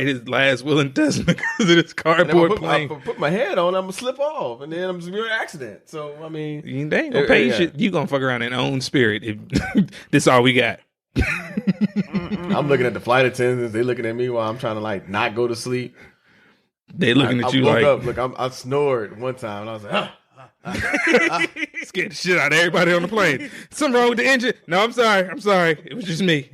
S2: his last will and testament because of this cardboard plane.
S3: I put my head on, I'm gonna slip off, and then I'm gonna be an accident. So I mean,
S2: they ain't gonna pay you shit. You gonna fuck around and own Spirit if this all we got.
S3: I'm looking at the flight attendants. They looking at me while I'm trying to like not go to sleep.
S2: They looking at you
S3: woke
S2: like.
S3: Up, look, I snored one time, and I was like,
S2: scared the shit out of everybody on the plane. Something wrong with the engine? No, I'm sorry. It was just me.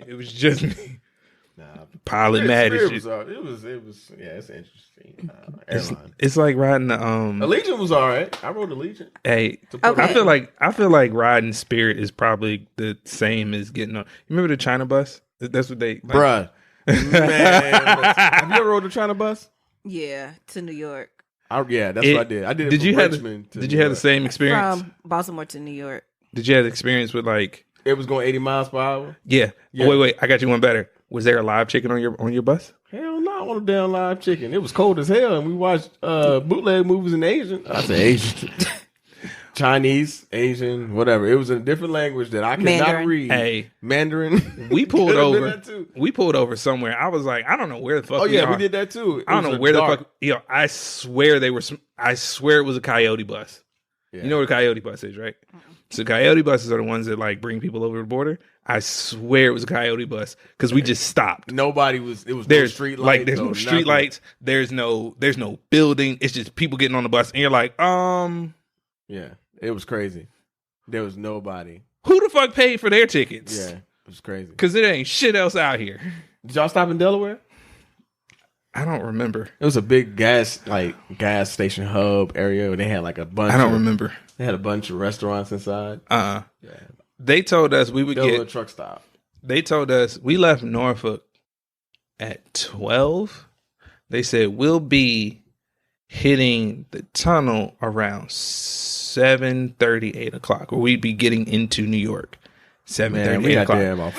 S2: Nah, pilot mad as shit.
S3: It was it's interesting. Airline.
S2: It's like riding the
S3: Allegiant was all right. I rode Allegiant.
S2: Hey,
S1: okay.
S2: I feel like riding Spirit is probably the same as getting on. You remember the China bus? That's what they like.
S3: Bruh. Man, have you ever rode the China bus?
S1: Yeah, to New York.
S3: Yeah, that's what I did. I did it from Richmond to
S2: Did
S3: New
S2: you have
S3: York.
S2: the same experience?
S1: From Baltimore to New York.
S2: Did you have the experience with like
S3: it was going 80 miles per hour?
S2: Yeah. Oh, wait, I got you one better. Was there a live chicken on your bus?
S3: Hell no, I want a damn live chicken. It was cold as hell, and we watched bootleg movies in Asian. I said Asian. Chinese, Asian, whatever. It was in a different language that I could not read.
S2: Hey,
S3: Mandarin.
S2: We pulled over. We pulled over somewhere. I was like, I don't know where the fuck.
S3: Oh yeah, we did that too.
S2: I don't know where the fuck. I swear they were. I swear it was a Coyote bus.
S3: Yeah.
S2: You know what a coyote bus is, right? So coyote buses are the ones that like bring people over the border. I swear it was a coyote bus because we just stopped.
S3: Nobody was. It was
S2: There's
S3: no street lights.
S2: like there's no street lights. There's no building. It's just people getting on the bus, and you're like,
S3: Yeah, it was crazy. There was nobody.
S2: Who the fuck paid for their tickets?
S3: Yeah, it was crazy.
S2: Because it ain't shit else out here.
S3: Did y'all stop in Delaware?
S2: I don't remember.
S3: It was a big gas station hub area where they had like a bunch.
S2: I don't remember.
S3: They had a bunch of restaurants inside.
S2: Yeah. They told us we would
S3: Delaware
S2: get
S3: truck stop.
S2: They told us we left Norfolk at 12. They said we'll be hitting the tunnel around 7:30, 8 o'clock, or we'd be getting into New York 7:30, 8 o'clock.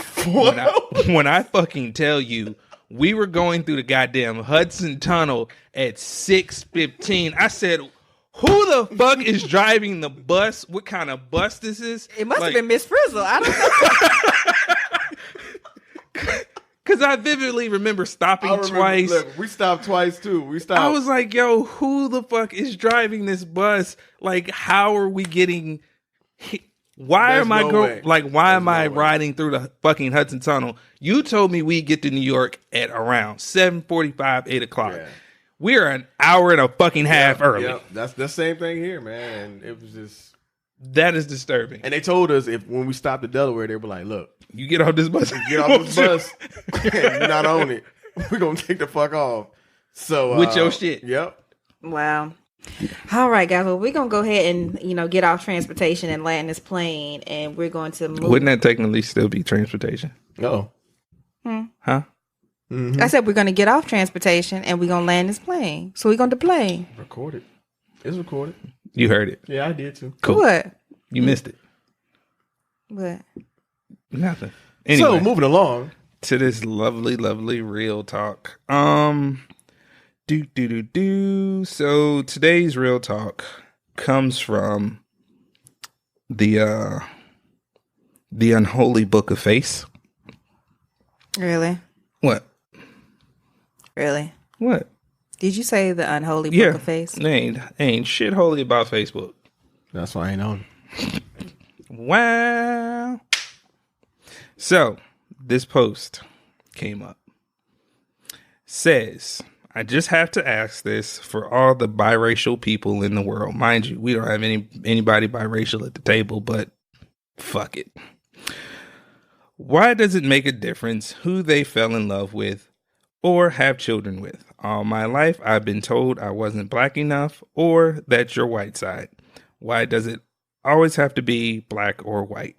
S2: When I fucking tell you, we were going through the goddamn Hudson Tunnel at 6:15. I said, who the fuck is driving the bus? What kind of bus this is?
S1: It must have been Miss Frizzle. I don't know.
S2: Because I vividly remember stopping twice.
S3: Look, we stopped twice too.
S2: I was like, yo, who the fuck is driving this bus? Like, how are we getting hit? Why am I riding through the fucking Hudson Tunnel? You told me we get to New York at around 7:45, 8 o'clock. Yeah. We're an hour and a fucking half early.
S3: Yep. That's the same thing here, man. And it was just...
S2: That is disturbing.
S3: And they told us when we stopped at Delaware, they were like, look.
S2: You get off this bus.
S3: Get off this bus. You're not on it. We're going to take the fuck off. So
S2: with your shit.
S3: Yep.
S1: Wow. All right, guys. Well, we're going to go ahead and, get off transportation and land this plane. And we're going to move.
S2: Wouldn't that technically still be transportation?
S3: No.
S2: Huh?
S1: Mm-hmm. I said we're going to get off transportation and we're going to land this plane. So we're going to play.
S3: Record it. It's recorded.
S2: You heard it.
S3: Yeah, I did too.
S2: Cool.
S1: What?
S2: You missed it.
S1: What?
S2: Nothing. Anyway,
S3: so moving along
S2: to this lovely, lovely real talk. So today's real talk comes from the unholy book of face.
S1: Really?
S2: What?
S1: Really?
S2: What?
S1: Did you say the unholy book of face?
S2: Ain't shit holy about Facebook.
S3: That's why I ain't on it.
S2: Wow. So this post came up. Says, I just have to ask this for all the biracial people in the world. Mind you, we don't have anybody biracial at the table, but fuck it. Why does it make a difference who they fell in love with or have children with? All my life, I've been told I wasn't black enough or that you're white side. Why does it always have to be black or white?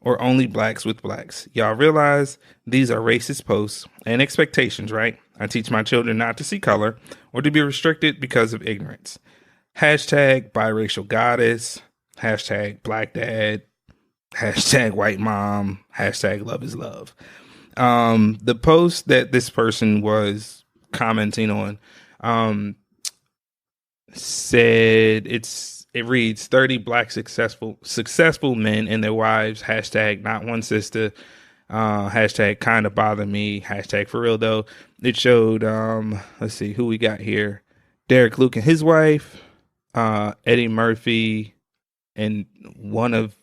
S2: Or only blacks with blacks? Y'all realize these are racist posts and expectations, right? I teach my children not to see color or to be restricted because of ignorance. Hashtag biracial goddess. Hashtag black dad. Hashtag white mom. Hashtag love is love. The post that this person was commenting on said it reads 30 black successful men and their wives, hashtag not one sister, hashtag kind of bother me, hashtag for real though. It showed let's see who we got here. Derek Luke and his wife, Eddie Murphy, and one of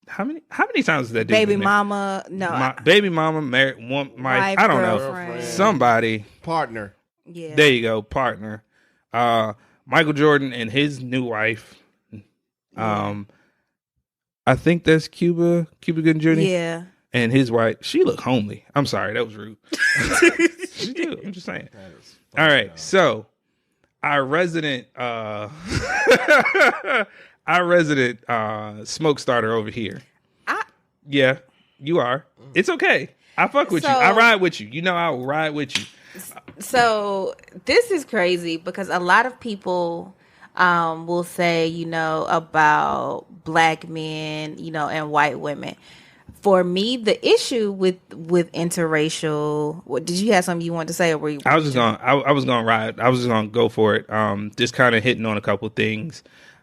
S2: how many times is that dude
S1: baby mama? No,
S2: baby mama, married one, my I don't know, somebody
S3: partner.
S1: Yeah,
S2: there you go, partner. Michael Jordan and his new wife. I think that's Cuba Gooding Jr.
S1: Yeah,
S2: and his wife. She looked homely. I'm sorry, that was rude. She do. I'm just saying. All right, so our resident smoke starter over here. Yeah, you are. It's okay. I fuck with you. I ride with you. You know I will ride with you.
S1: So this is crazy because a lot of people will say, about black men, and white women. For me, the issue with interracial. Did you have something you wanted to say, or were you?
S2: I was just gonna. I was gonna ride. I was just gonna go for it. Just kind of hitting on a couple things.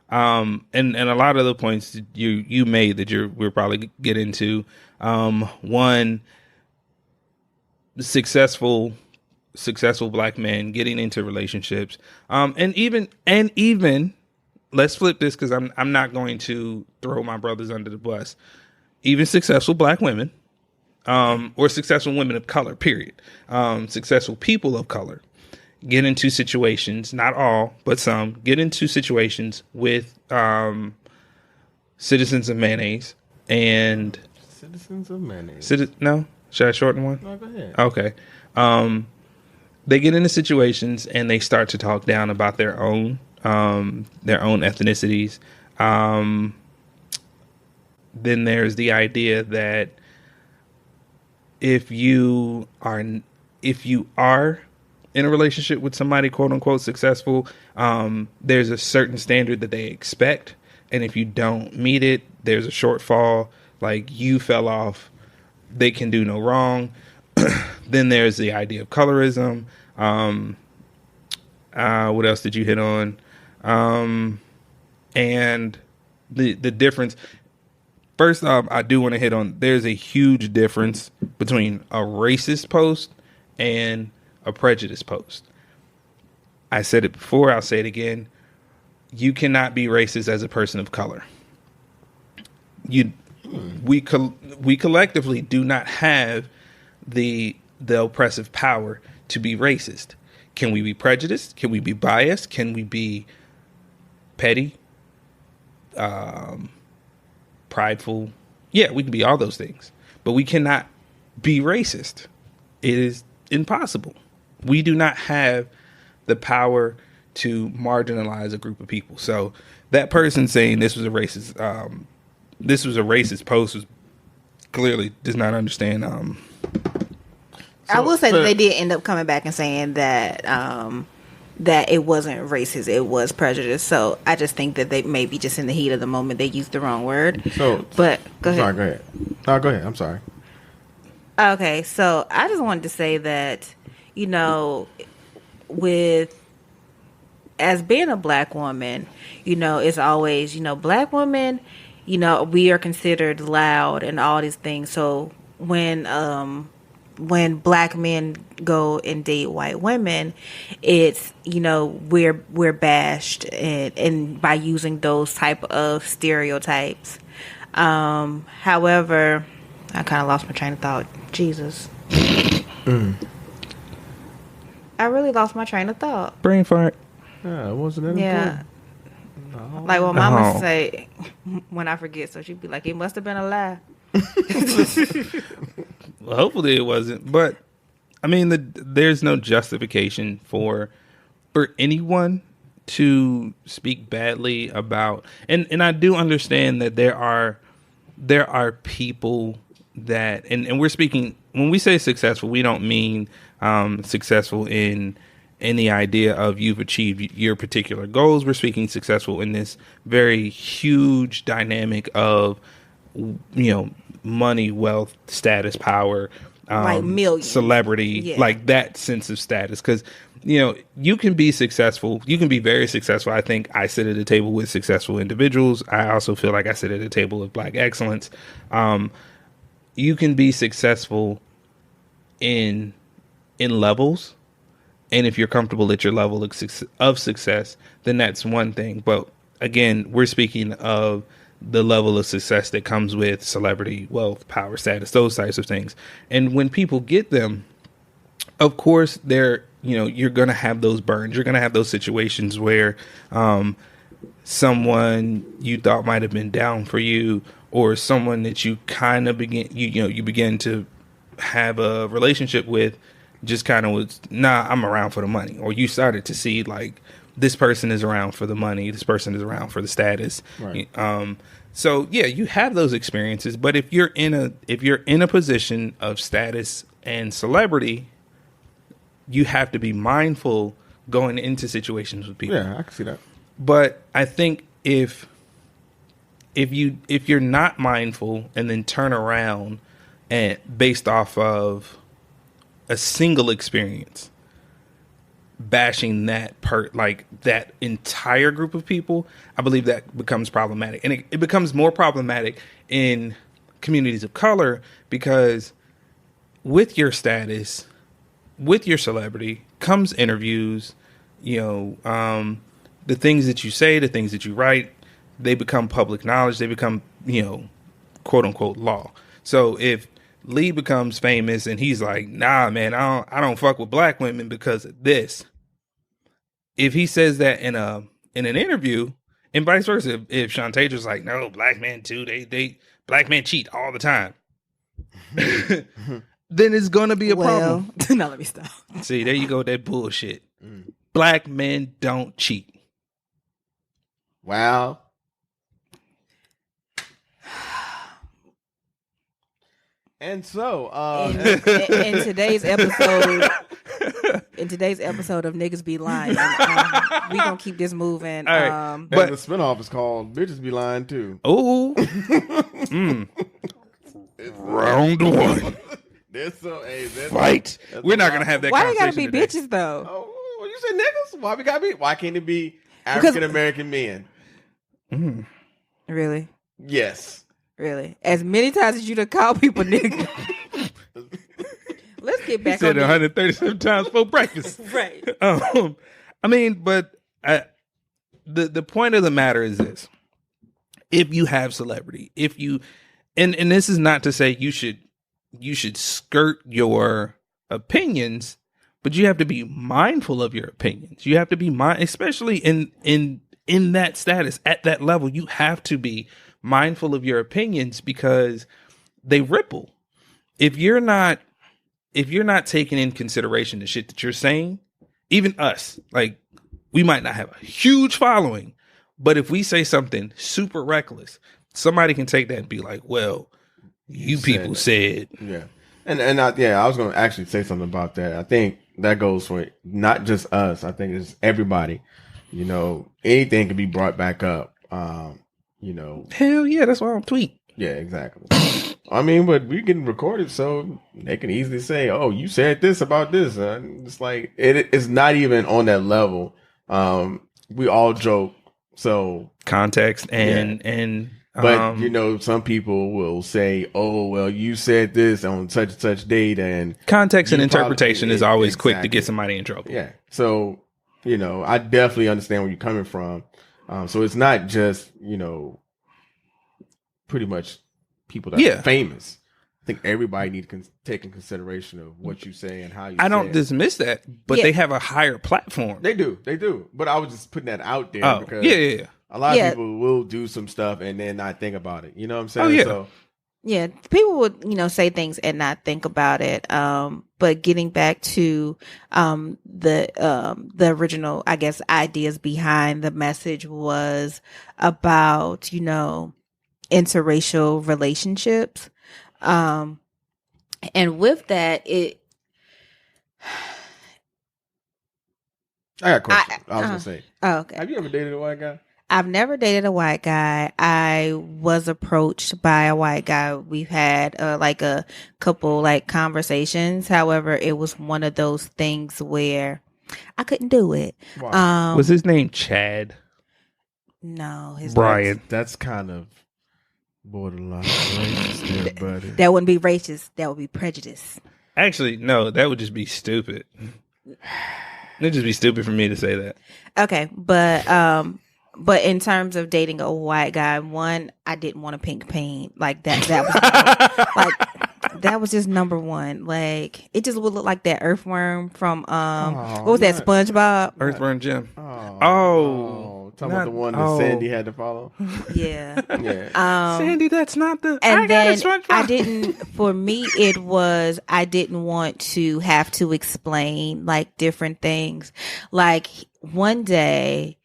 S2: And a lot of the points you made that we'll probably get into. One, successful black men getting into relationships, and even let's flip this because I'm not going to throw my brothers under the bus. Even successful black women, or successful women of color, period. Successful people of color get into situations, not all, but some, get into situations with citizens of mayonnaise and...
S3: Citizens of mayonnaise.
S2: No? Should I shorten one?
S3: No, go ahead.
S2: Okay. They get into situations and they start to talk down about their own ethnicities. Then there's the idea that if you are in a relationship with somebody quote unquote successful, there's a certain standard that they expect, and if you don't meet it, there's a shortfall. Like, you fell off, they can do no wrong. Then there's the idea of colorism. What else did you hit on? And the difference. First off, I do want to hit on, there's a huge difference between a racist post and a prejudice post. I said it before, I'll say it again. You cannot be racist as a person of color. We collectively do not have the oppressive power to be racist. Can we be prejudiced? Can we be biased? Can we be petty? Prideful? Yeah, we can be all those things. But we cannot be racist. It is impossible. We do not have the power to marginalize a group of people. So that person saying this was a racist post was clearly does not understand.
S1: I will say that they did end up coming back and saying that that it wasn't racist, it was prejudice. So I just think that they maybe just in the heat of the moment they used the wrong word. But go ahead.
S3: Sorry, go ahead. No, go ahead. I'm sorry.
S1: Okay, so I just wanted to say that, with as being a black woman, it's always, black women, we are considered loud and all these things. So when black men go and date white women, it's, we're bashed and by using those type of stereotypes. However, I kind of lost my train of thought. Jesus. I really lost my train of thought.
S2: Brain fart.
S3: Yeah, it wasn't anything.
S1: Yeah. No. Like what Mama say when I forget, so she'd be like, it must have been a lie.
S2: Well, hopefully it wasn't, but I mean, there's no justification for anyone to speak badly about, and I do understand that there are people that, and we're speaking, when we say successful, we don't mean successful in the idea of you've achieved your particular goals. We're speaking successful in this very huge dynamic of, money, wealth, status, power,
S1: like millions,
S2: celebrity, like that sense of status. Because, you can be successful. You can be very successful. I think I sit at a table with successful individuals. I also feel like I sit at a table of black excellence. You can be successful in levels. And if you're comfortable at your level of success, then that's one thing. But again, we're speaking of the level of success that comes with celebrity, wealth, power, status, those types of things. And when people get them, of course, you're going to have those burns. You're going to have those situations where someone you thought might have been down for you, or someone that you kind of you begin to have a relationship with, just kind of was, nah, I'm around for the money. Or you started to see like, this person is around for the money. This person is around for the status. Right. So yeah, you have those experiences, but if you're in a position of status and celebrity, you have to be mindful going into situations with people.
S3: Yeah, I can see that.
S2: But I think if you're not mindful and then turn around and based off of a single experience, bashing that that entire group of people, I believe that becomes problematic. And it becomes more problematic in communities of color, because with your status, with your celebrity comes interviews, the things that you say, the things that you write, they become public knowledge. They become, quote unquote law. So if Lee becomes famous and he's like, nah, man, I don't fuck with black women because of this. If he says that in an interview, and vice versa, if Sean Taylor's like, no, black men too, they black men cheat all the time, then it's gonna be a problem.
S1: Now let me stop.
S2: See, there you go, that bullshit. Black men don't cheat.
S3: Wow. And so,
S1: in today's episode of Niggas Be Lying, we gonna keep this moving.
S2: All right.
S3: But the spinoff is called Bitches Be Lying Too.
S2: Oh, round one.
S3: Fight.
S2: We're not gonna have that.
S1: Why they
S2: gotta
S1: be
S2: today.
S1: bitches though?
S3: Oh, well, you said niggas. Why we gotta be? Why can't it be African American men?
S1: Really?
S3: Yes.
S1: Really? As many times as you done call people niggas. Let's get back
S2: He said
S1: on
S2: 137 times for breakfast.
S1: Right.
S2: I mean, but the point of the matter is this: if you have celebrity, if you, and this is not to say you should skirt your opinions, but you have to be mindful of your opinions. You have to be especially in that status at that level. You have to be mindful of your opinions because they ripple. If you're not taking in consideration the shit that you're saying, even us, like, we might not have a huge following, but if we say something super reckless, somebody can take that and be like, well, you people said.
S3: Yeah. And I was going to actually say something about that. I think that goes for not just us. I think it's everybody. Anything can be brought back up.
S2: Hell yeah, that's why I don't tweet.
S3: Yeah, exactly. I mean, but we're getting recorded, so they can easily say, "Oh, you said this about this." It's like it's not even on that level. We all joke, so
S2: context and.
S3: But some people will say, "Oh, well, you said this on such and such date," and
S2: context and interpretation is always quick to get somebody in trouble.
S3: Yeah, so I definitely understand where you're coming from. So it's not just pretty much people that are famous. I think everybody needs to take in consideration of what you say and how you.
S2: I don't dismiss that, but they have a higher platform.
S3: They do. But I was just putting that out there because a lot of people will do some stuff and then not think about it. You know what I'm saying?
S2: Oh, yeah.
S3: So,
S1: yeah, people would say things and not think about it. But getting back to the original, I guess, ideas behind the message was about interracial relationships. And with that, I
S3: got a question. I was gonna say.
S1: Oh, okay.
S3: Have you ever dated a white guy?
S1: I've never dated a white guy. I was approached by a white guy. We've had a couple conversations. However, it was one of those things where I couldn't do it.
S3: Wow.
S2: Was his name Chad?
S1: No, his
S2: Brian.
S3: That's kind of borderline racist there, buddy.
S1: That wouldn't be racist. That would be prejudice.
S2: Actually, no, that would just be stupid. It'd just be stupid for me to say that.
S1: Okay, but in terms of dating a white guy, one, I didn't want to pink paint like that. That was that was just number one. Like, it just would look like that earthworm from what was that, SpongeBob?
S2: Earthworm Jim.
S3: Talking about the one that Sandy had to follow.
S1: Yeah.
S3: Yeah.
S2: Sandy, that's not the.
S1: And then I didn't. For me, it was I didn't want to have to explain different things. Like one day,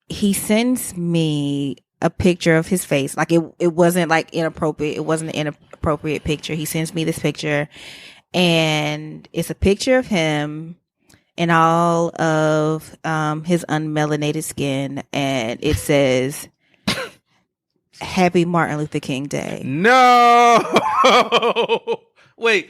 S1: he sends me a picture of his face. Like it wasn't inappropriate. It wasn't an inappropriate picture. He sends me this picture, and it's a picture of him in all of his unmelanated skin, and it says, "Happy Martin Luther King Day."
S2: No. Wait.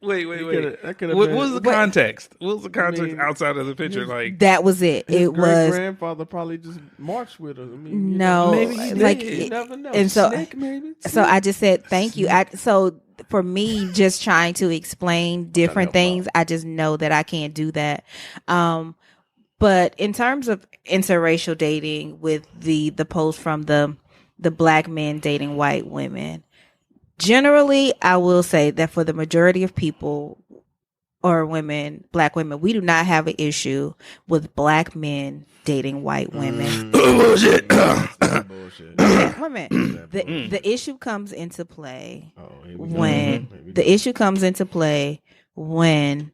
S2: What was the context? What was the context outside of the picture?
S1: That was it.
S3: His
S1: it was
S3: grandfather probably just marched with her.
S1: Maybe
S3: he did. You never know.
S1: And so,
S3: Snake, maybe.
S1: So I just said thank you. So for me, just trying to explain different things, I just know that I can't do that. But But in terms of interracial dating, with the post from the black men dating white women, generally, I will say that for the majority of people or women, black women, we do not have an issue with black men dating white women.
S2: Bullshit.
S3: Bullshit.
S1: The issue comes into play when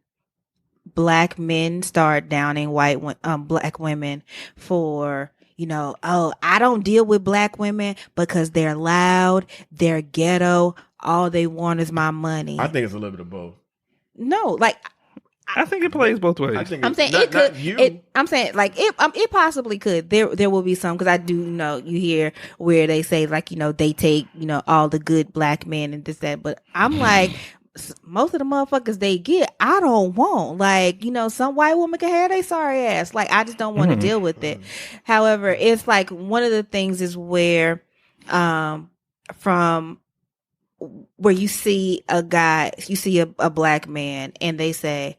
S1: black men start downing black women for, I don't deal with black women because they're loud, they're ghetto, all they want is my money.
S3: I think it's a little bit of both.
S1: No, like
S2: I think it plays both ways.
S1: I'm saying it could. It possibly could. There will be some, because I do know you hear where they say like they take all the good black men and this that, but I'm like, most of the motherfuckers they get, I don't want. Like, some white woman can have their sorry ass. Like, I just don't want to deal with it. However, it's like one of the things is where, from where you see a black man and they say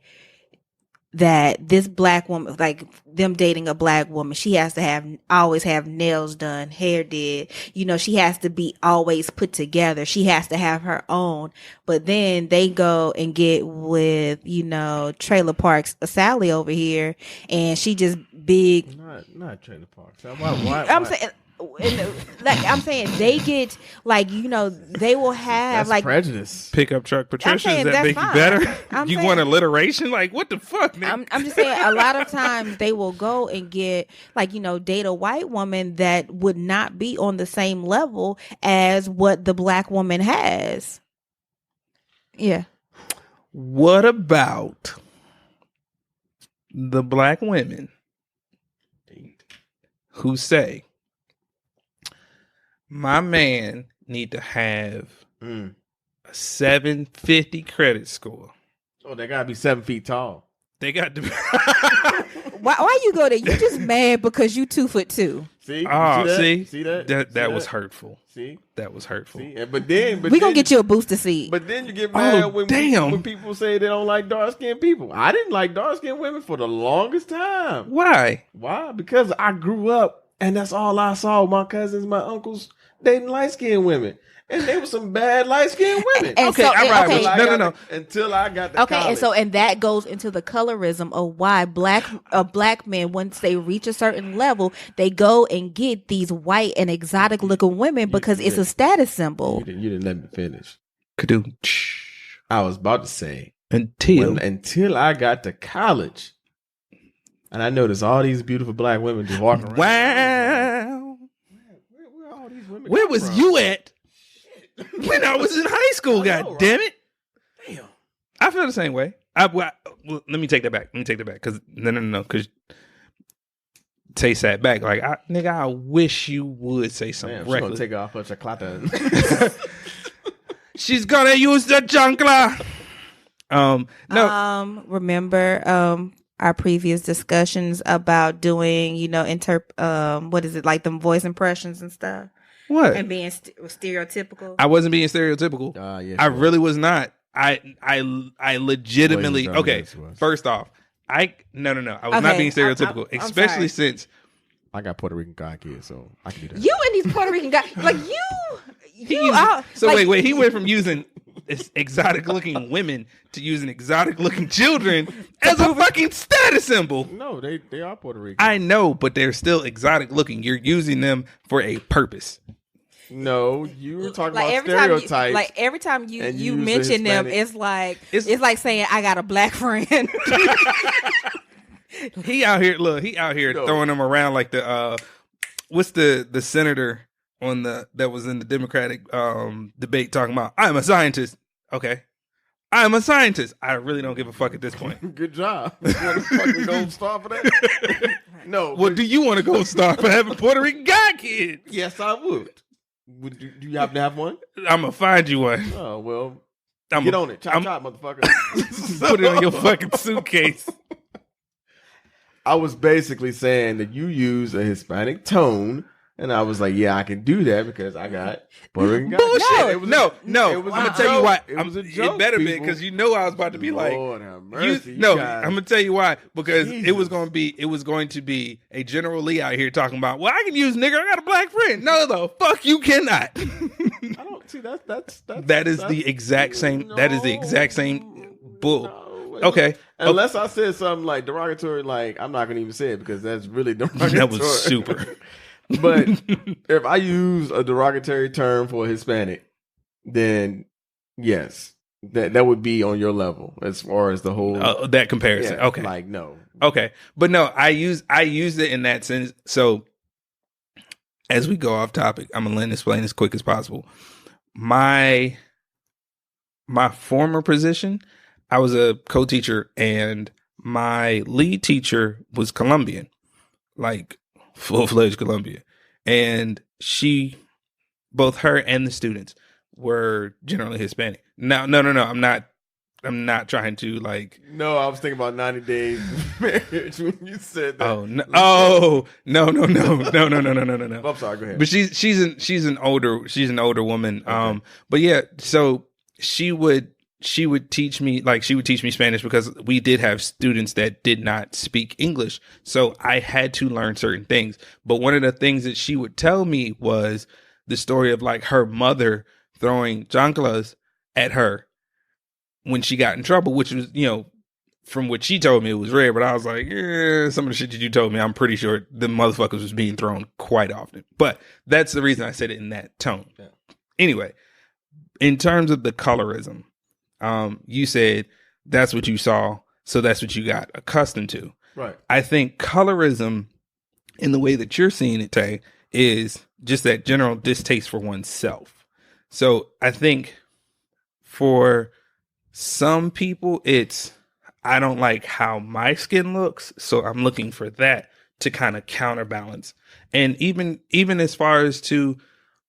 S1: that this black woman, like them dating a black woman, she has to always have nails done, hair did, she has to be always put together. She has to have her own. But then they go and get with, Trailer Parks Sally over here, and she just big.
S3: Not Trailer Parks. Why?
S1: I'm saying. I'm saying they get they will have
S3: that's prejudice.
S2: Pickup truck Patricia, does that make you better? You want alliteration? Like, what the fuck, man?
S1: I'm just saying a lot of times they will go and get date a white woman that would not be on the same level as what the black woman has. Yeah.
S2: What about the black women who say, my man need to have a 750 credit score?
S3: Oh, they gotta be 7 feet tall.
S2: They got to be.
S1: Why you go there? You just mad because you 2'2".
S3: See?
S2: See that? That was hurtful. See? That was hurtful.
S3: See? But then
S1: we gonna get you a booster seat.
S3: But then you get mad when people say they don't like dark skinned people. I didn't like dark skinned women for the longest time.
S2: Why?
S3: Because I grew up and that's all I saw. My cousins, my uncles dating light skinned women. And they were some bad light skinned women.
S2: No.
S3: Until I got to college.
S1: And that goes into the colorism of why black men, once they reach a certain level, they go and get these white and exotic looking women because it's a status symbol.
S3: You didn't let me finish.
S2: I
S3: was about to say
S2: until
S3: I got to college, and I noticed all these beautiful black women just walking around.
S2: Wow.
S3: Where all these women?
S2: Where was you at? When I was in high school, God damn it!
S3: Damn,
S2: I feel the same way. Let me take that back. Because no. Because say that back. Like, I wish you would say something.
S3: She's gonna take off her chocolate.
S2: She's gonna use the junkler.
S1: No. Remember our previous discussions about doing, what is it, like them voice impressions and stuff?
S2: What?
S1: And being stereotypical.
S2: I wasn't being stereotypical. I really was not. I legitimately. Okay. First off, I was not being stereotypical, especially since
S3: I got Puerto Rican guy kids, so I can do that.
S1: You and these Puerto Rican guys, like
S2: wait. He went from using exotic looking women to using exotic looking children as a fucking status symbol.
S3: No, they are Puerto Rican.
S2: I know, but they're still exotic looking. You're using them for a purpose.
S3: No, you were talking about stereotypes.
S1: Every time you mention them, it's like saying I got a black friend.
S2: He out here throwing them around like the what's the senator on that was in the Democratic debate talking about, I'm a scientist. Okay. I'm a scientist. I really don't give a fuck at this point.
S3: Good job. You want to fucking gold star for that? No.
S2: Well, do you want to gold star for having Puerto Rican guy kids?
S3: Yes, I would. Do you happen to have one?
S2: I'm going to find you one.
S3: Oh, well. Get on it. Chop, motherfucker.
S2: Put it on your fucking suitcase.
S3: I was basically saying that you use a Hispanic tone And I was like, yeah, I can do that because I got Puerto Rican guys.
S2: Bullshit. No. I'm gonna tell you why.
S3: It
S2: better be because you know I was about to be
S3: Lord
S2: like,
S3: have mercy,
S2: I'm gonna tell you why because
S3: Jesus.
S2: it was going to be a General Lee out here talking about. Well, I can use nigger. I got a black friend. No, the fuck you cannot.
S3: I don't see
S2: that is the exact same. That is the exact same bull.
S3: No,
S2: okay.
S3: Unless I said something like derogatory, like I'm not gonna even say it because that's really derogatory.
S2: That was super.
S3: But if I use a derogatory term for a Hispanic, then yes, that would be on your level as far as the whole
S2: that comparison.
S3: Yeah,
S2: okay,
S3: like no,
S2: okay, but no, I used it in that sense. So as we go off topic, I'm gonna let this explain as quick as possible. My former position, I was a co-teacher, and my lead teacher was Colombian, like full-fledged Colombian, and both her and the students were generally Hispanic. No, I'm not trying to like.
S3: No, I was thinking about 90 Days Marriage when you said that.
S2: Oh no! No!
S3: I'm sorry. Go ahead.
S2: But she's an older woman. Okay. But yeah, so she would teach me Spanish because we did have students that did not speak English. So I had to learn certain things. But one of the things that she would tell me was the story of like her mother throwing chanclas at her when she got in trouble, which was, from what she told me, it was rare. But I was like, some of the shit that you told me, I'm pretty sure the motherfuckers was being thrown quite often. But that's the reason I said it in that tone. Yeah. Anyway, in terms of the colorism, you said that's what you saw, so that's what you got accustomed to.
S3: Right.
S2: I think colorism, in the way that you're seeing it, Tay, is just that general distaste for oneself. So I think for some people, it's I don't like how my skin looks, so I'm looking for that to kind of counterbalance. And even as far as to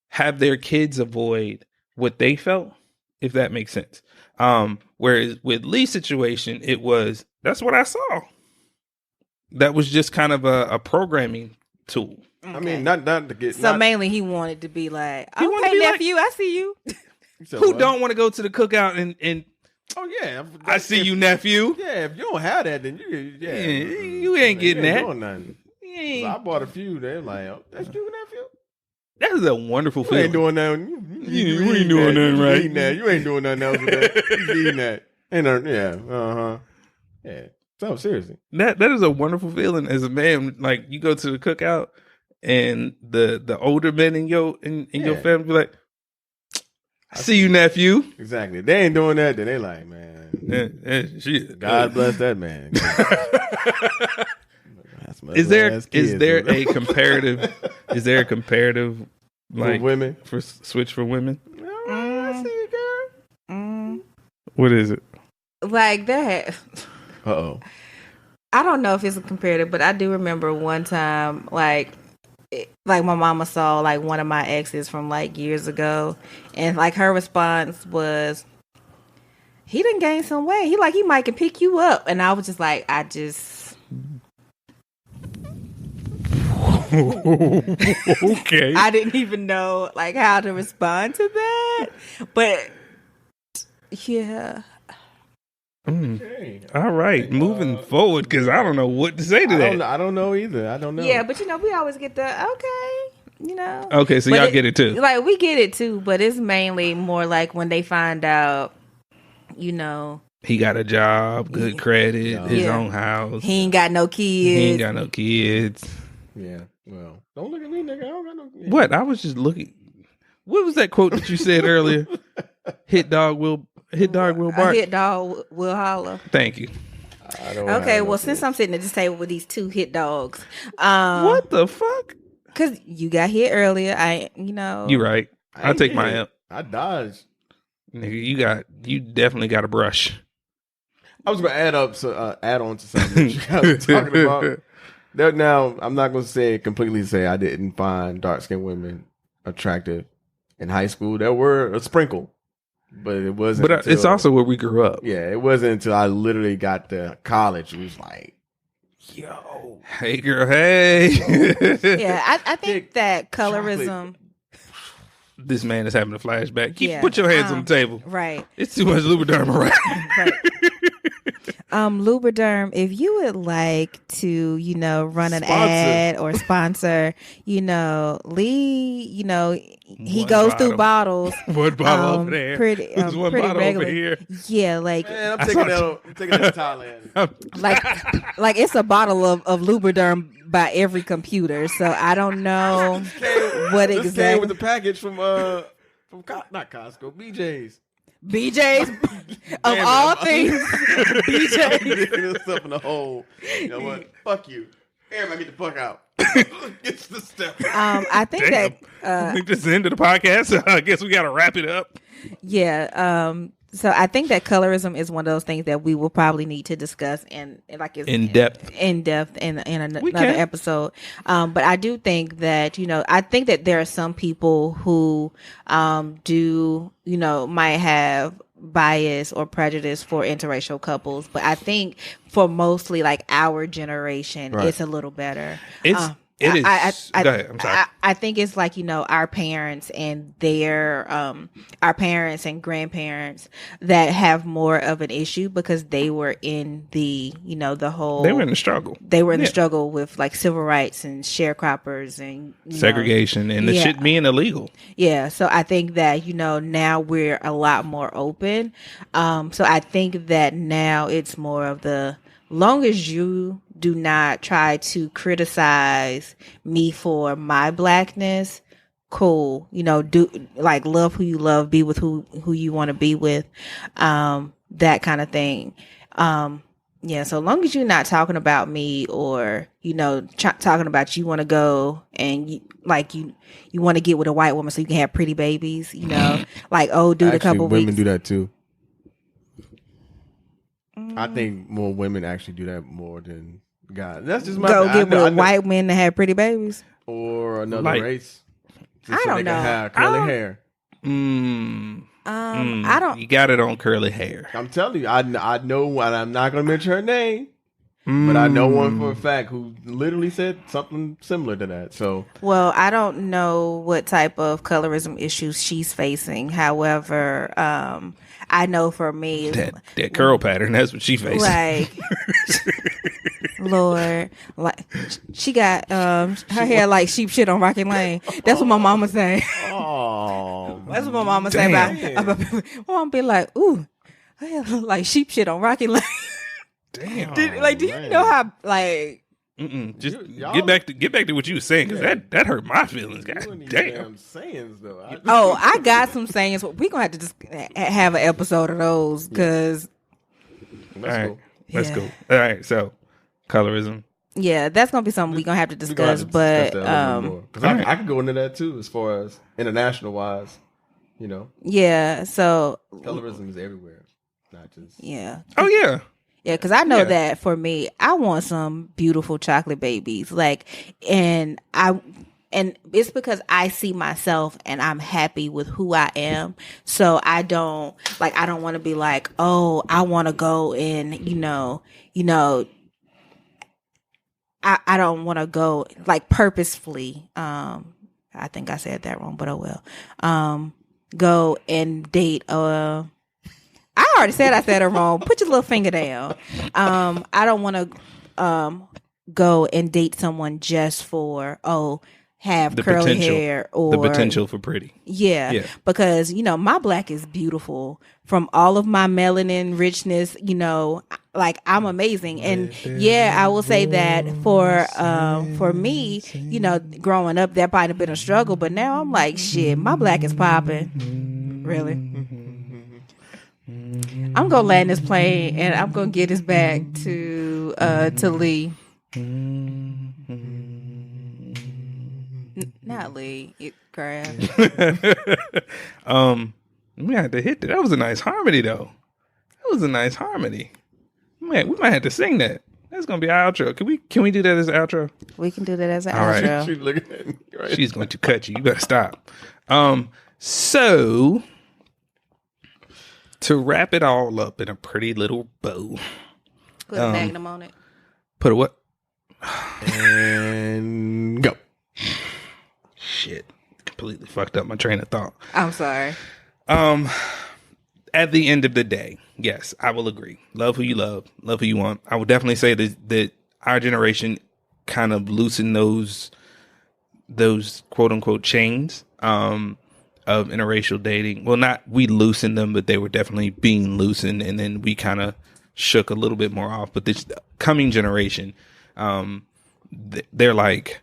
S2: have their kids avoid what they felt, if that makes sense. Whereas with Lee's situation, it was, that's what I saw. That was just kind of a programming tool.
S3: Okay. I mean, not to get.
S1: So mainly he wanted to be like, okay, nephew, I see you.
S2: Who don't want to go to the cookout and
S3: oh yeah,
S2: I see you, nephew.
S3: Yeah, if you don't have that, then
S2: you ain't getting that.
S3: Doing nothing. So I bought a few. They're like, oh, that's you, nephew.
S2: That is a wonderful feeling.
S3: You ain't doing nothing.
S2: You ain't doing nothing right.
S3: You ain't doing nothing else with that. You eating that. Yeah. So seriously,
S2: that is a wonderful feeling as a man. Like you go to the cookout and the older men in your family be like, I see you, nephew.
S3: Exactly. If they ain't doing that, then they like, man. God bless that man. Is
S2: there a comparative like
S3: for women
S2: for switch for women?
S3: I see you, girl.
S2: What is it?
S1: Like that.
S3: Uh-oh.
S1: I don't know if it's a comparative, but I do remember one time, like my mama saw like one of my exes from like years ago, and like her response was, he done gained some weight. He might can pick you up, and I was just like,
S2: okay.
S1: I didn't even know like how to respond to that, but yeah.
S3: Okay.
S2: All right, moving forward, because I don't know what to say to that.
S3: I don't know either. I don't know.
S1: Yeah, but we always get the okay,
S2: Okay, so y'all get it too.
S1: Like we get it too, but it's mainly more like when they find out,
S2: he got a job, good credit, his own house.
S1: He ain't got no kids.
S3: Yeah. Well, don't look at me, nigga. I don't got no kids.
S2: What? I was just looking. What was that quote that you said earlier? Hit dog will bark.
S1: A hit dog will holler.
S2: Thank you.
S1: Okay, well, since I'm sitting at this table with these two hit dogs,
S2: what the fuck?
S1: Because you got hit earlier,
S2: You right. I'll take my help.
S3: I dodged.
S2: Nigga, you definitely got a brush.
S3: I was gonna add on to something that you guys were talking about. Now, I'm not gonna completely I didn't find dark skinned women attractive in high school. There were a sprinkle. But it wasn't.
S2: But it's also where we grew up.
S3: Yeah, it wasn't until I literally got to college. It was like Yo.
S2: Hey, girl. Hey.
S1: Yeah, I think that colorism.
S2: This man is having a flashback.
S1: Yeah,
S2: Put your hands on the table.
S1: Right.
S2: It's too much Lubriderm around.
S1: Right. Lubriderm, if you would like to, run an ad or sponsor, Lee, he goes through bottles.
S2: One bottle over there.
S1: There's
S2: one
S1: pretty
S2: bottle
S1: regular.
S2: over here.
S1: Yeah, like
S3: Man, I'm taking that to Thailand.
S1: like it's a bottle of Lubriderm by every computer. So I don't know what
S3: This
S1: exactly
S3: came with the package from not Costco, BJ's.
S1: BJ's of all things. BJ's.
S3: Stuff in the hole. You know what? Fuck you. Everybody get the fuck out. It's the step.
S1: I think
S2: I think this is the end of the podcast. So I guess we got to wrap it up.
S1: Yeah. So I think that colorism is one of those things that we will probably need to discuss in
S2: depth
S1: in another episode. But I do think that, I think that there are some people who do, might have bias or prejudice for interracial couples. But I think for mostly like our generation, it's a little better.
S2: It is. Go ahead. I'm sorry.
S1: I think it's like, our parents and our parents and grandparents that have more of an issue because they were in the whole.
S2: They were in the struggle.
S1: They were in the struggle with like civil rights and sharecroppers and
S2: segregation and the shit being illegal.
S1: Yeah. So I think that, now we're a lot more open. So I think that now it's more of the long as you do not try to criticize me for my blackness, cool. Do like love who you love, be with who you want to be with, that kind of thing. Yeah. So long as you're not talking about me or, talking about you want to go and you want to get with a white woman so you can have pretty babies, like, oh, dude, a couple
S3: women
S1: weeks.
S3: do that too. I think more women actually do that more than guys. That's just my
S1: get with white men to have pretty babies
S3: or another race.
S1: I don't know.
S3: Have curly hair.
S1: I don't.
S2: You got it on curly hair.
S3: I'm telling you, I know, and I'm not going to mention her name, but I know one for a fact who literally said something similar to that. So,
S1: well, I don't know what type of colorism issues she's facing. However, I know for me,
S2: that curl pattern, that's what she facing.
S1: Like, Lord, like she got her hair like sheep shit on Rocky Lane. That's what my mama say.
S3: Oh,
S1: that's what my mama say about my mama be like, ooh, her hair look like sheep shit on Rocky Lane.
S2: Damn.
S1: Do you know how like?
S2: Just get back to what you were saying because that hurt my feelings. God damn.
S3: Sayings though.
S1: I got some sayings. We're gonna have to just have an episode of those because.
S2: Let's go. All right, so colorism.
S1: Yeah, that's gonna be something we're gonna have to discuss. But
S3: I could go into that too, as far as international wise.
S1: Yeah. So
S3: colorism is everywhere, not just.
S1: Yeah.
S2: Oh yeah.
S1: Yeah, because I know that for me, I want some beautiful chocolate babies. And it's because I see myself and I'm happy with who I am. So I don't want to be like, oh, I want to go and, I don't want to go like purposefully. I think I said that wrong, but oh well. Go and date I already said I said it wrong. Put your little finger down. I don't want to go and date someone just for have the curly hair or
S2: the potential for pretty.
S1: Yeah. Because my black is beautiful from all of my melanin richness. Like I'm amazing, and I will say that for me, growing up, that might have been a struggle, but now I'm like, shit, my black is popping. Really. I'm gonna land this plane and I'm gonna get this back to Lee. Not Lee, Crab.
S2: We had to hit that. That was a nice harmony, though. That was a nice harmony. Man, we might have to sing that. That's gonna be our outro. Can we do that as an outro?
S1: We can do that as an
S2: outro.
S1: Right.
S3: She's looking at me right
S2: She's going to cut you. You better stop. So. To wrap it all up in a pretty little bow.
S1: Put a magnum on it.
S2: Put a what?
S3: And go.
S2: Shit. Completely fucked up my train of thought.
S1: I'm sorry.
S2: At the end of the day, yes, I will agree. Love who you love who you want. I would definitely say that our generation kind of loosened those quote unquote chains of interracial dating. Well, not we loosened them, but they were definitely being loosened, and then we kind of shook a little bit more off. But this coming generation, they're like,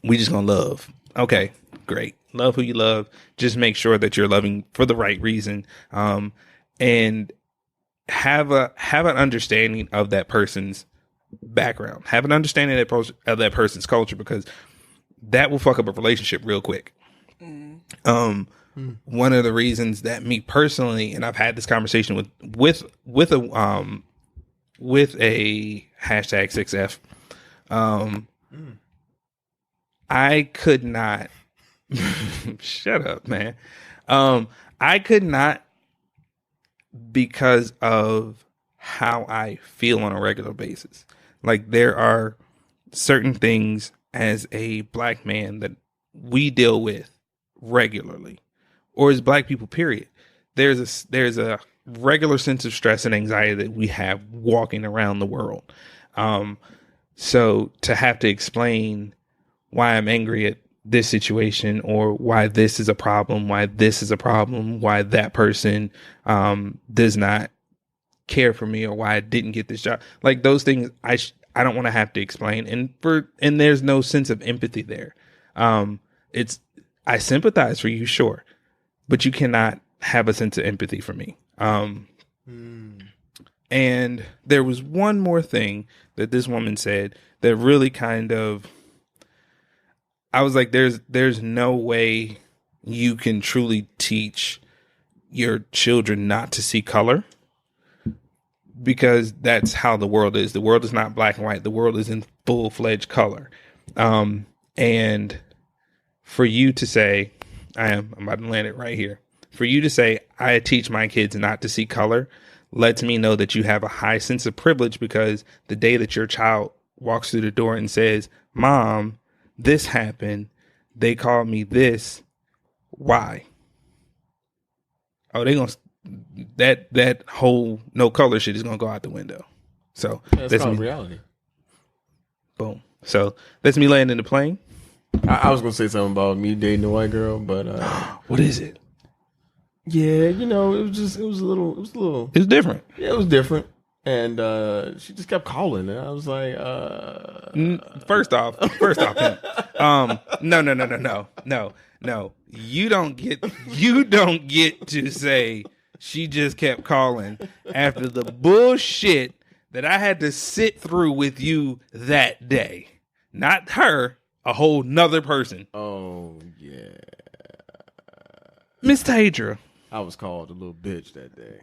S2: we just gonna love. Okay, great. Love who you love. Just make sure that you're loving for the right reason, and have an understanding of that person's background. Have an understanding of that person's culture, because that will fuck up a relationship real quick. One of the reasons that me personally, and I've had this conversation with a hashtag 6F, I could not shut up, man. I could not, because of how I feel on a regular basis. Like, there are certain things as a black man that we deal with regularly, or as black people, period. There's a regular sense of stress and anxiety that we have walking around the world. So to have to explain why I'm angry at this situation, or why this is a problem, why that person does not care for me, or why I didn't get this job, like those things I don't want to have to explain, and there's no sense of empathy there. I sympathize for you, sure, but you cannot have a sense of empathy for me. And there was one more thing that this woman said that really kind of, I was like, there's no way you can truly teach your children not to see color, because that's how the world is. The world is not black and white. The world is in full-fledged color. And for you to say, I'm about to land it right here. For you to say, I teach my kids not to see color, lets me know that you have a high sense of privilege, because the day that your child walks through the door and says, Mom, this happened, they called me this, why? Oh, they gonna, that whole no color shit is gonna go out the window. So
S3: that's called reality.
S2: Boom. So that's me landing the plane.
S3: I was gonna say something about me dating a white girl, but
S2: what is it?
S3: Yeah, it was a little.
S2: It's different.
S3: Yeah, it was different, and she just kept calling, and I was like,
S2: First off, pimp. No. You don't get to say she just kept calling after the bullshit that I had to sit through with you that day. Not her, a whole nother person.
S3: Oh yeah,
S2: Miss Tadra.
S3: I was called a little bitch that day.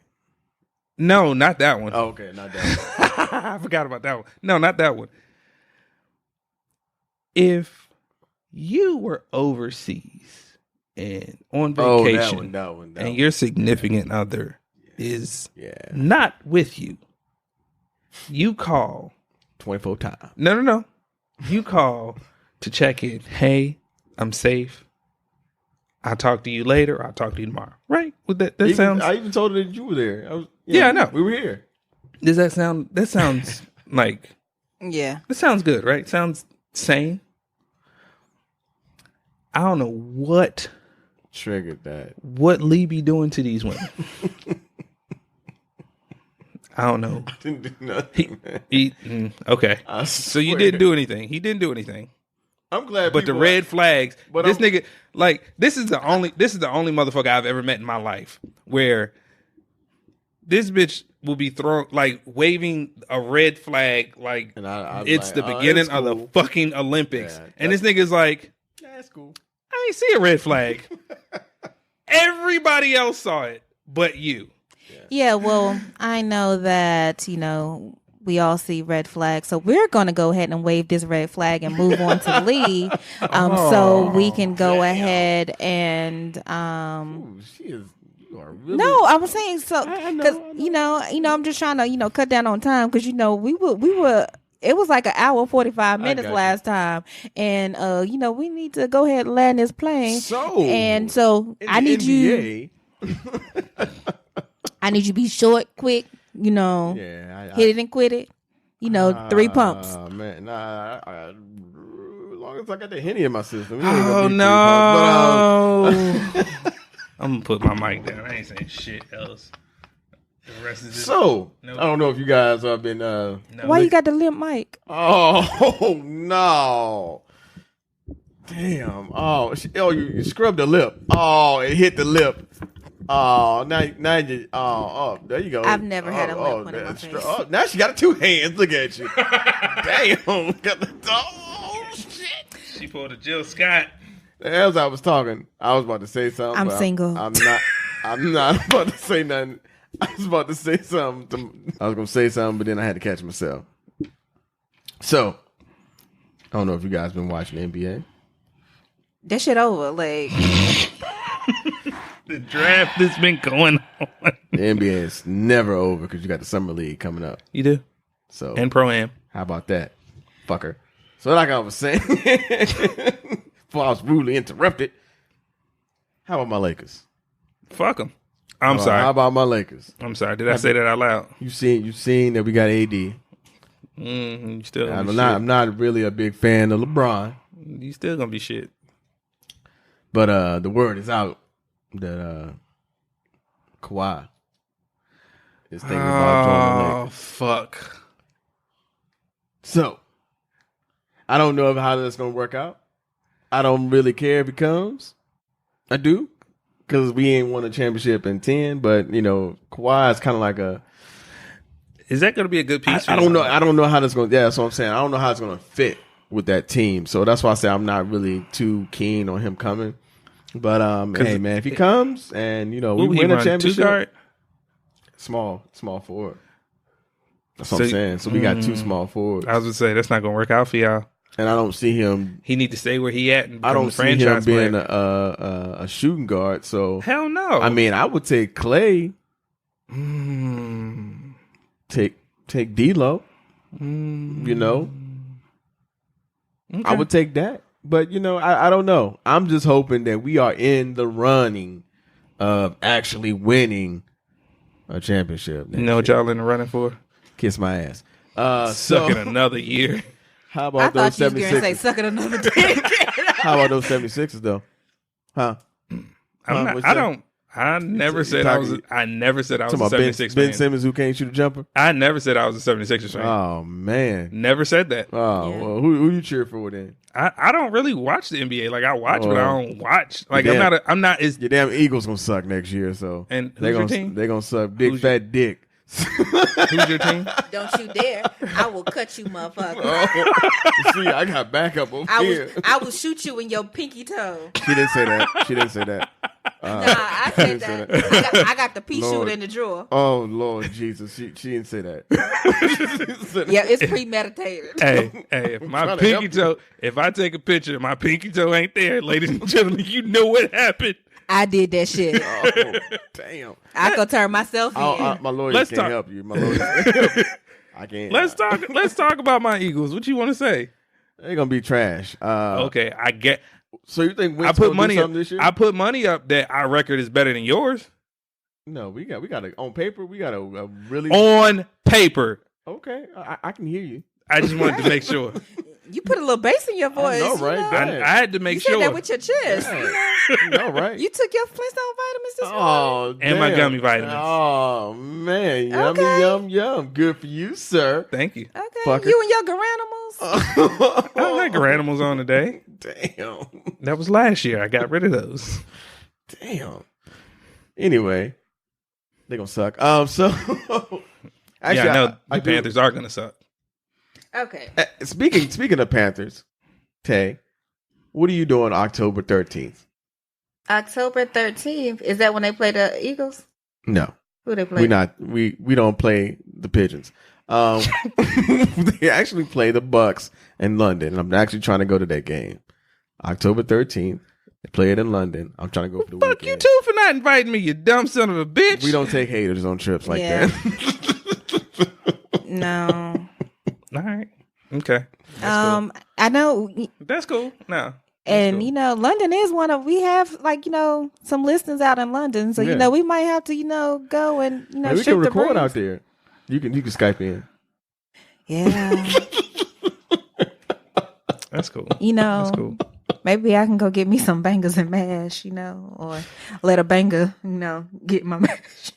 S2: No, not that one.
S3: Oh, okay, not that one.
S2: I forgot about that one. No, not that one. If you were overseas and on vacation,
S3: that one,
S2: and your significant other is not with you, you call
S3: 24 times.
S2: No. You call to check in. Hey, I'm safe. I'll talk to you later. I'll talk to you tomorrow. Right? With that sounds.
S3: I even told her that you were there.
S2: I know.
S3: We were here.
S2: Does that sound? That sounds like.
S1: Yeah.
S2: That sounds good, right? Sounds sane. I don't know what
S3: triggered that.
S2: What Lee be doing to these women. I don't know.
S3: Didn't do nothing.
S2: Okay. So you didn't do anything. He didn't do anything.
S3: I'm glad.
S2: But the red flags. But this nigga, like, this is the only motherfucker I've ever met in my life where this bitch will be waving a red flag like it's like, the beginning of the fucking Olympics. Yeah, and this nigga's like,
S3: that's cool.
S2: I ain't see a red flag. Everybody else saw it, but you.
S1: Yeah, well, I know that, we all see red flags. So we're going to go ahead and wave this red flag and move on to Lee. So we can go ahead and...
S3: Ooh, she is... Really,
S1: no, I was saying so because I'm just trying to cut down on time because we were it was like an hour 45 minutes last time, and we need to go ahead and land this plane. So I need you. I need you to be short, quick. Hit it and quit it. 3 pumps.
S3: Man, as long as I got the Henny in my system.
S2: Oh no! I'm gonna put my mic down. I ain't saying shit else. The rest of this.
S3: So I don't know if you guys have been.
S1: Why you got the limp mic?
S3: Oh no! Damn! You scrubbed the lip. Oh, it hit the lip. Oh, now you. Oh, there you go.
S1: I've never had a lip one in my face.
S3: Now she got 2 hands. Look at you. Damn! Got the shit.
S2: She pulled a Jill Scott.
S3: As I was talking, I was about to say something.
S1: I'm single.
S3: I'm not about to say nothing. I was about to say something. I was going to say something, but then I had to catch myself. So, I don't know if you guys been watching the NBA.
S1: That shit over. Like
S2: the draft that's been going on.
S3: The NBA is never over because you got the summer league coming up.
S2: You do.
S3: So
S2: and Pro-Am.
S3: How about that, fucker? So like I was saying, before I was rudely interrupted, how about my Lakers?
S2: Fuck them. I'm sorry.
S3: How about my Lakers?
S2: I'm sorry. Did I say that out loud?
S3: You seen that we got AD.
S2: You still.
S3: I'm not really a big fan of LeBron.
S2: You still gonna be shit.
S3: But the word is out that Kawhi is thinking about joining the Lakers.
S2: Fuck.
S3: So I don't know how that's gonna work out. I don't really care if it comes. I do. Because we ain't won a championship in 10, but Kawhi is kind of like a.
S2: Is that going to be a good piece?
S3: I don't know. I don't know how that's going. Yeah, that's what I'm saying. I don't know how it's going to fit with that team. So that's why I say I'm not really too keen on him coming. But hey man, if he comes and we win a championship,
S2: 2-guard?
S3: small forward. That's what I'm saying. So we got 2 small forwards.
S2: I was gonna say that's not going to work out for y'all.
S3: And I don't see him.
S2: He need to stay where he at. And
S3: I don't
S2: the
S3: see him being
S2: player.
S3: a shooting guard. So
S2: hell no.
S3: I mean, I would take Clay. Take D'Lo. Okay. I would take that. But I don't know. I'm just hoping that we are in the running of actually winning a championship.
S2: You know what y'all in the running for?
S3: Kiss my ass.
S2: Sucking another year.
S3: How about those 76ers? I thought you were going to
S1: say sucking another dick.
S3: How about those 76ers though? Huh?
S2: I never said I was a 76ers fan.
S3: Ben Simmons who can't shoot a jumper?
S2: I never said I was a 76ers fan.
S3: Oh man.
S2: Never said that.
S3: Oh, yeah. Well, who you cheer for then?
S2: I don't really watch the NBA. Like I watch, but I don't watch. Like I'm not as
S3: your damn Eagles gonna suck next year. So
S2: and who's your team?
S3: They gonna suck big fat dick.
S2: Who's your team?
S1: Don't you dare! I will cut you, motherfucker.
S3: See, I got backup over here.
S1: I will shoot you in your pinky toe.
S3: She didn't say that.
S1: I said that. I got the pea shooter in the drawer.
S3: Oh Lord Jesus, she didn't say that.
S1: Yeah, it's premeditated.
S2: Hey, if my pinky toe, if I take a picture, my pinky toe ain't there, ladies and gentlemen, you know what happened.
S1: I did that shit.
S3: Oh, damn.
S1: I could turn myself in.
S3: My lawyer can't help you. My lawyer can't help you. I can't.
S2: Let's talk about my Eagles. What you want to say?
S3: They're gonna be trash.
S2: Okay, I get.
S3: So you think Winston
S2: I put money
S3: up this year?
S2: I put money up that our record is better than yours.
S3: No, we got on paper. We got a really
S2: on paper.
S3: Okay, I can hear you.
S2: I just wanted to make sure.
S1: You put a little bass in your voice.
S3: I know, right?
S2: I had to make sure.
S1: You said that with your chest.
S3: No, right?
S1: You took your Flintstone vitamins this
S3: morning?
S2: And my gummy vitamins.
S3: Oh, man. Yummy, yum. Good for you, sir.
S2: Thank you.
S1: Okay.
S3: Fucker.
S1: You and your garanimals.
S2: I don't have garanimals on today.
S3: Damn.
S2: That was last year. I got rid of those.
S3: Damn. Anyway, they're going to suck. So, actually,
S2: I know the Panthers are going to suck.
S1: Okay.
S3: Speaking of Panthers, Tay, what are you doing October 13th?
S1: October 13th? Is that when they play the Eagles?
S3: No.
S1: Who they play?
S3: We don't play the Pigeons. They actually play the Bucks in London, and I'm actually trying to go to that game. October 13th. They play it in London. I'm trying to go for the weekend.
S2: Fuck you too for not inviting me, you dumb son of a bitch.
S3: We don't take haters on trips like that.
S1: No.
S2: All right. Okay.
S1: Cool. I know.
S2: That's cool. No.
S1: And cool. London is one of, we have some listings out in London, so we might have to go and
S3: we can record out there. You can Skype in.
S1: Yeah.
S2: That's cool.
S1: That's cool. Maybe I can go get me some bangers and mash, or let a banger, get my mash.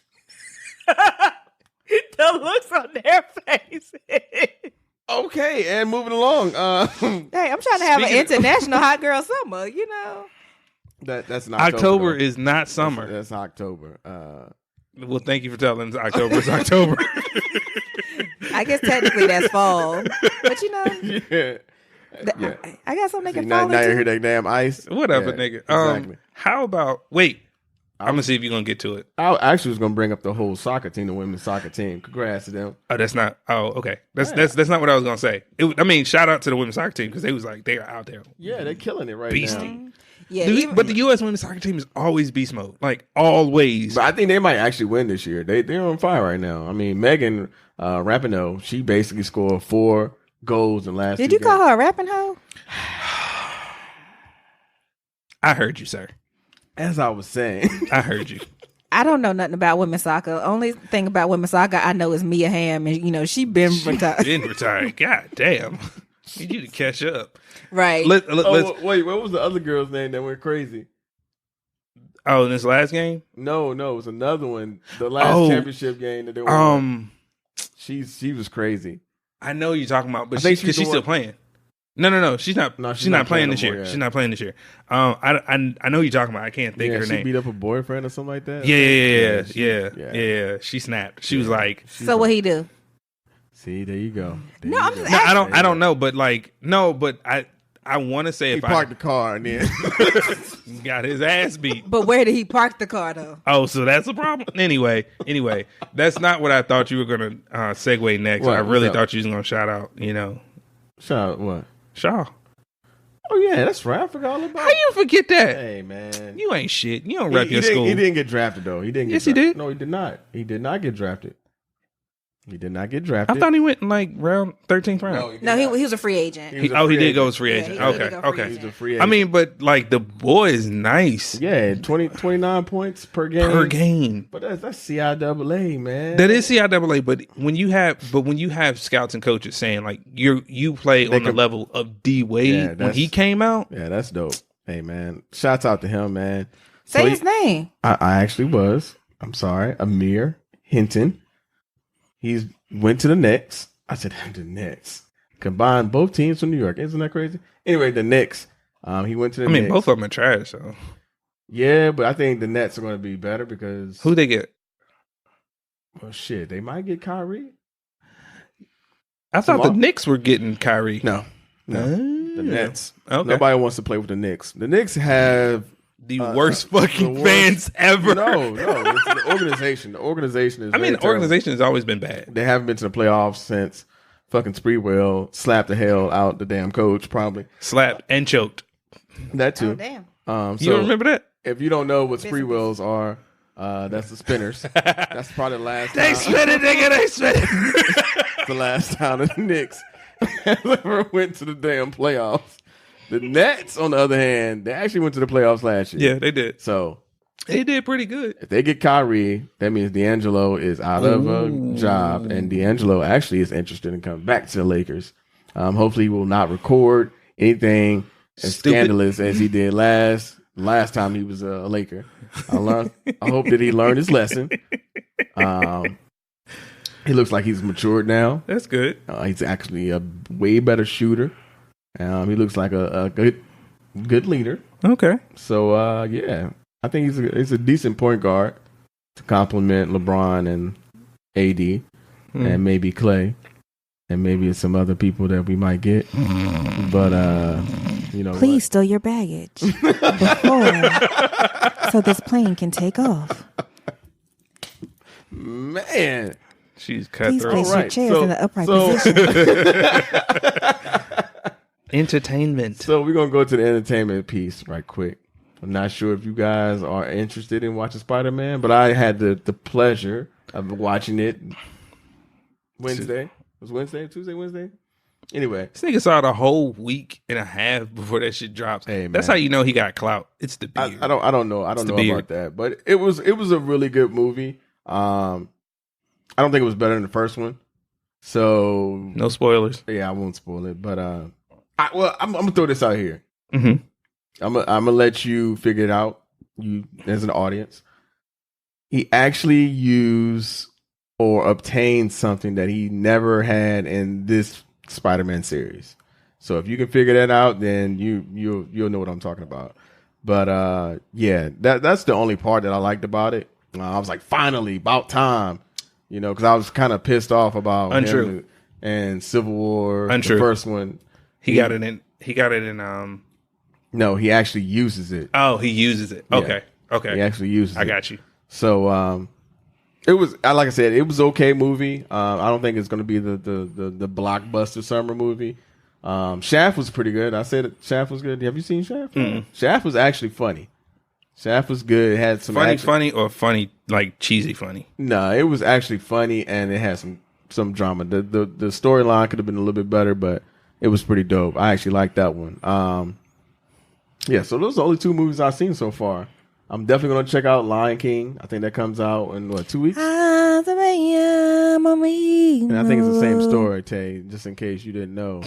S1: The looks on their faces.
S3: Okay, and moving along.
S1: Hey, I'm trying to have an international hot girl summer,
S3: That's not
S2: October is not summer.
S3: That's October.
S2: Well, thank you for telling us October is October.
S1: I guess technically that's fall, but
S3: yeah.
S1: I got something that can
S3: now
S1: fall
S3: you
S1: into.
S3: hear that damn ice.
S2: Whatever, nigga. Exactly. How about I'm gonna see if you're gonna get to it.
S3: I actually was gonna bring up the whole soccer team, the women's soccer team. Congrats to them.
S2: Oh, that's not. Oh, okay. That's not what I was gonna say. Shout out to the women's soccer team because they was they are out there.
S3: Yeah, they're killing it right
S2: Beastie.
S3: now.
S2: Yeah, but the U.S. women's soccer team is always beast mode, always.
S3: But I think they might actually win this year. They're on fire right now. I mean, Megan Rapinoe, she basically scored 4 goals in the last.
S1: Did you call her a rapping hoe?
S2: I heard you, sir.
S3: As I was saying,
S2: I heard you.
S1: I don't know nothing about women's soccer. Only thing about women's soccer I know is Mia Hamm, and she been retired.
S2: Been retired. God damn. Need you to catch up.
S1: Right.
S3: Wait, what was the other girl's name that went crazy?
S2: Oh, in this last game?
S3: No, it was another one. The last championship game that they won. She was crazy.
S2: I know you're talking about, but she's still playing. No, she's not. No, she's not playing this year. She's not playing this year. I know you're talking about. I can't think of her name.
S3: She beat up a boyfriend or something like that.
S2: Yeah. She snapped. She was like.
S1: So what he do?
S3: See, there you go.
S2: I don't know, but I want to say
S3: he parked the car and then
S2: got his ass beat.
S1: But where did he park the car though?
S2: Oh, so that's a problem. Anyway, that's not what I thought you were gonna segue next. I really thought you was gonna shout out.
S3: Shout out what?
S2: Shaw.
S3: Oh yeah, that's right. I forgot all about.
S2: How you forget that?
S3: Hey man,
S2: you ain't shit. You don't rep your school.
S3: He didn't get drafted though. He didn't.
S2: Yes, he did.
S3: No, he did not. He did not get drafted. He did not get drafted.
S2: I thought he went in round 13th round.
S1: No, he was a free agent.
S2: He did go as free agent.
S1: Yeah,
S2: okay.
S3: He's a free agent.
S2: I mean, but the boy is nice.
S3: Yeah, 29 points per game. But that's CIAA, man.
S2: That is CIAA. But when you have scouts and coaches saying you play on the level of D Wade when he came out.
S3: Yeah, that's dope. Hey man, shouts out to him, man.
S1: Say his name.
S3: I actually was. I'm sorry, Amir Hinton. He went to the Knicks. I said the Knicks. Combined both teams from New York. Isn't that crazy? Anyway, the Knicks. He went to the Knicks.
S2: Both of them are trash, so.
S3: Yeah, but I think the Nets are going to be better because...
S2: Who they get?
S3: Well, shit. They might get Kyrie.
S2: I thought the Knicks were getting Kyrie.
S3: No. The Nets.
S2: Okay.
S3: Nobody wants to play with the Knicks. The Knicks have...
S2: The worst fucking fans ever.
S3: No. It's the organization. The organization is.
S2: The organization has always been bad.
S3: They haven't been to the playoffs since fucking Spreewell slapped the hell out the damn coach. Probably
S2: slapped and choked.
S3: That too.
S1: Oh, damn.
S2: You don't remember that?
S3: If you don't know what Spreewells are, that's the spinners. That's probably the last.
S2: They spin it, nigga. They spin
S3: it. The last time the Knicks ever went to the damn playoffs. The Nets, on the other hand, they actually went to the playoffs last year.
S2: Yeah, they did.
S3: So
S2: they did pretty good.
S3: If they get Kyrie, that means D'Angelo is out of a job, and D'Angelo actually is interested in coming back to the Lakers. Hopefully, he will not record anything as scandalous as he did last time he was a Laker. I hope that he learned his lesson. He looks like he's matured now.
S2: That's good.
S3: He's actually a way better shooter. He looks like a good leader.
S2: Okay.
S3: So, yeah. I think he's a decent point guard to complement LeBron and AD and maybe Clay and maybe some other people that we might get. But,
S1: please stow your baggage before so this plane can take off.
S3: Man.
S2: She's cutthroat.
S1: Please place your chairs in the upright position.
S2: Entertainment.
S3: So we're going to go to the entertainment piece right quick. I'm not sure if you guys are interested in watching Spider-Man, but I had the pleasure of watching it Wednesday. It was Wednesday? Tuesday, Wednesday? Anyway,
S2: this nigga saw it a whole week and a half before that shit drops.
S3: Hey, man.
S2: That's how you know he got clout. It's the beard.
S3: I don't know about that, but it was a really good movie. I don't think it was better than the first one. So
S2: no spoilers.
S3: Yeah, I won't spoil it. But I'm gonna throw this out here.
S2: Mm-hmm.
S3: I'm gonna let you figure it out. You as an audience. He actually used or obtained something that he never had in this Spider-Man series. So if you can figure that out, then you'll know what I'm talking about. But yeah, that's the only part that I liked about it. I was like, finally, about time, because I was kind of pissed off about
S2: Untrue.
S3: him and Civil War,
S2: Untrue.
S3: the first one.
S2: He got it in.
S3: No, he actually uses it.
S2: Oh, he uses it. Okay,
S3: yeah.
S2: okay.
S3: He actually uses it.
S2: I got you.
S3: So it was, like I said, it was okay movie. I don't think it's going to be the blockbuster summer movie. Shaft was pretty good. I said that Shaft was good. Have you seen Shaft?
S2: Mm-mm.
S3: Shaft was actually funny. Shaft was good. It had some
S2: funny or funny like cheesy funny.
S3: No, it was actually funny and it had some drama. The storyline could have been a little bit better, but it was pretty dope. I actually liked that one. Yeah, so those are the only two movies I've seen so far. I'm definitely going to check out Lion King. I think that comes out in, 2 weeks? And I think it's the same story, Tay, just in case you didn't know.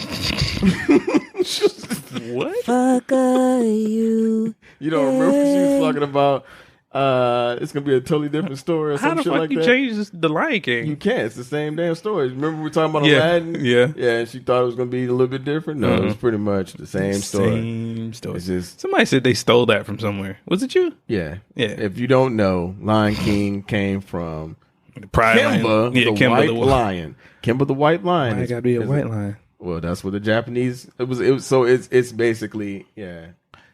S2: What?
S1: Fuck you.
S3: You don't remember she was talking about it's going to be a totally different story or some shit like that?
S2: How the fuck you change the Lion King?
S3: You can't. It's the same damn story. Remember we were talking about Aladdin?
S2: Yeah.
S3: Yeah, and she thought it was going to be a little bit different? No, it was pretty much the same story.
S2: Same story.
S3: It's just,
S2: somebody said they stole that from somewhere. Was it you?
S3: Yeah.
S2: Yeah.
S3: If you don't know, Lion King came from
S2: Kimba,
S3: the white lion. Kimba the white lion.
S2: Why it gotta be a white lion?
S3: Well, that's what the Japanese. It was. So it's basically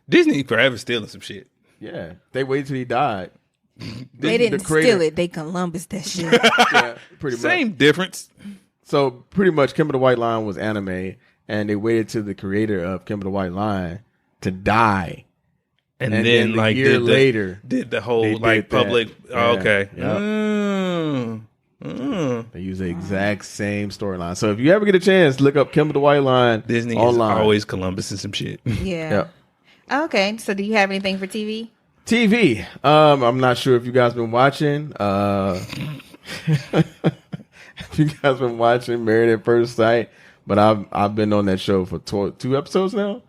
S2: Disney forever stealing some shit.
S3: Yeah, they waited till he died.
S1: They didn't steal it. They Columbus that shit.
S3: Yeah, pretty much.
S2: Same difference.
S3: So pretty much, Kimba the White Lion was anime, and they waited till the creator of Kimba the White Lion to die. And then like a year later,
S2: did the whole like public. Okay.
S3: Yep. They use the exact same storyline. So if you ever get a chance, look up Kimba the White Lion.
S2: Disney
S3: online.
S2: Is always Columbus and some shit.
S1: Yeah.
S3: Yep.
S1: Okay. So do you have anything for TV?
S3: TV. I'm not sure if you guys been watching. If you guys been watching Married at First Sight, but I've been on that show for 2 episodes now.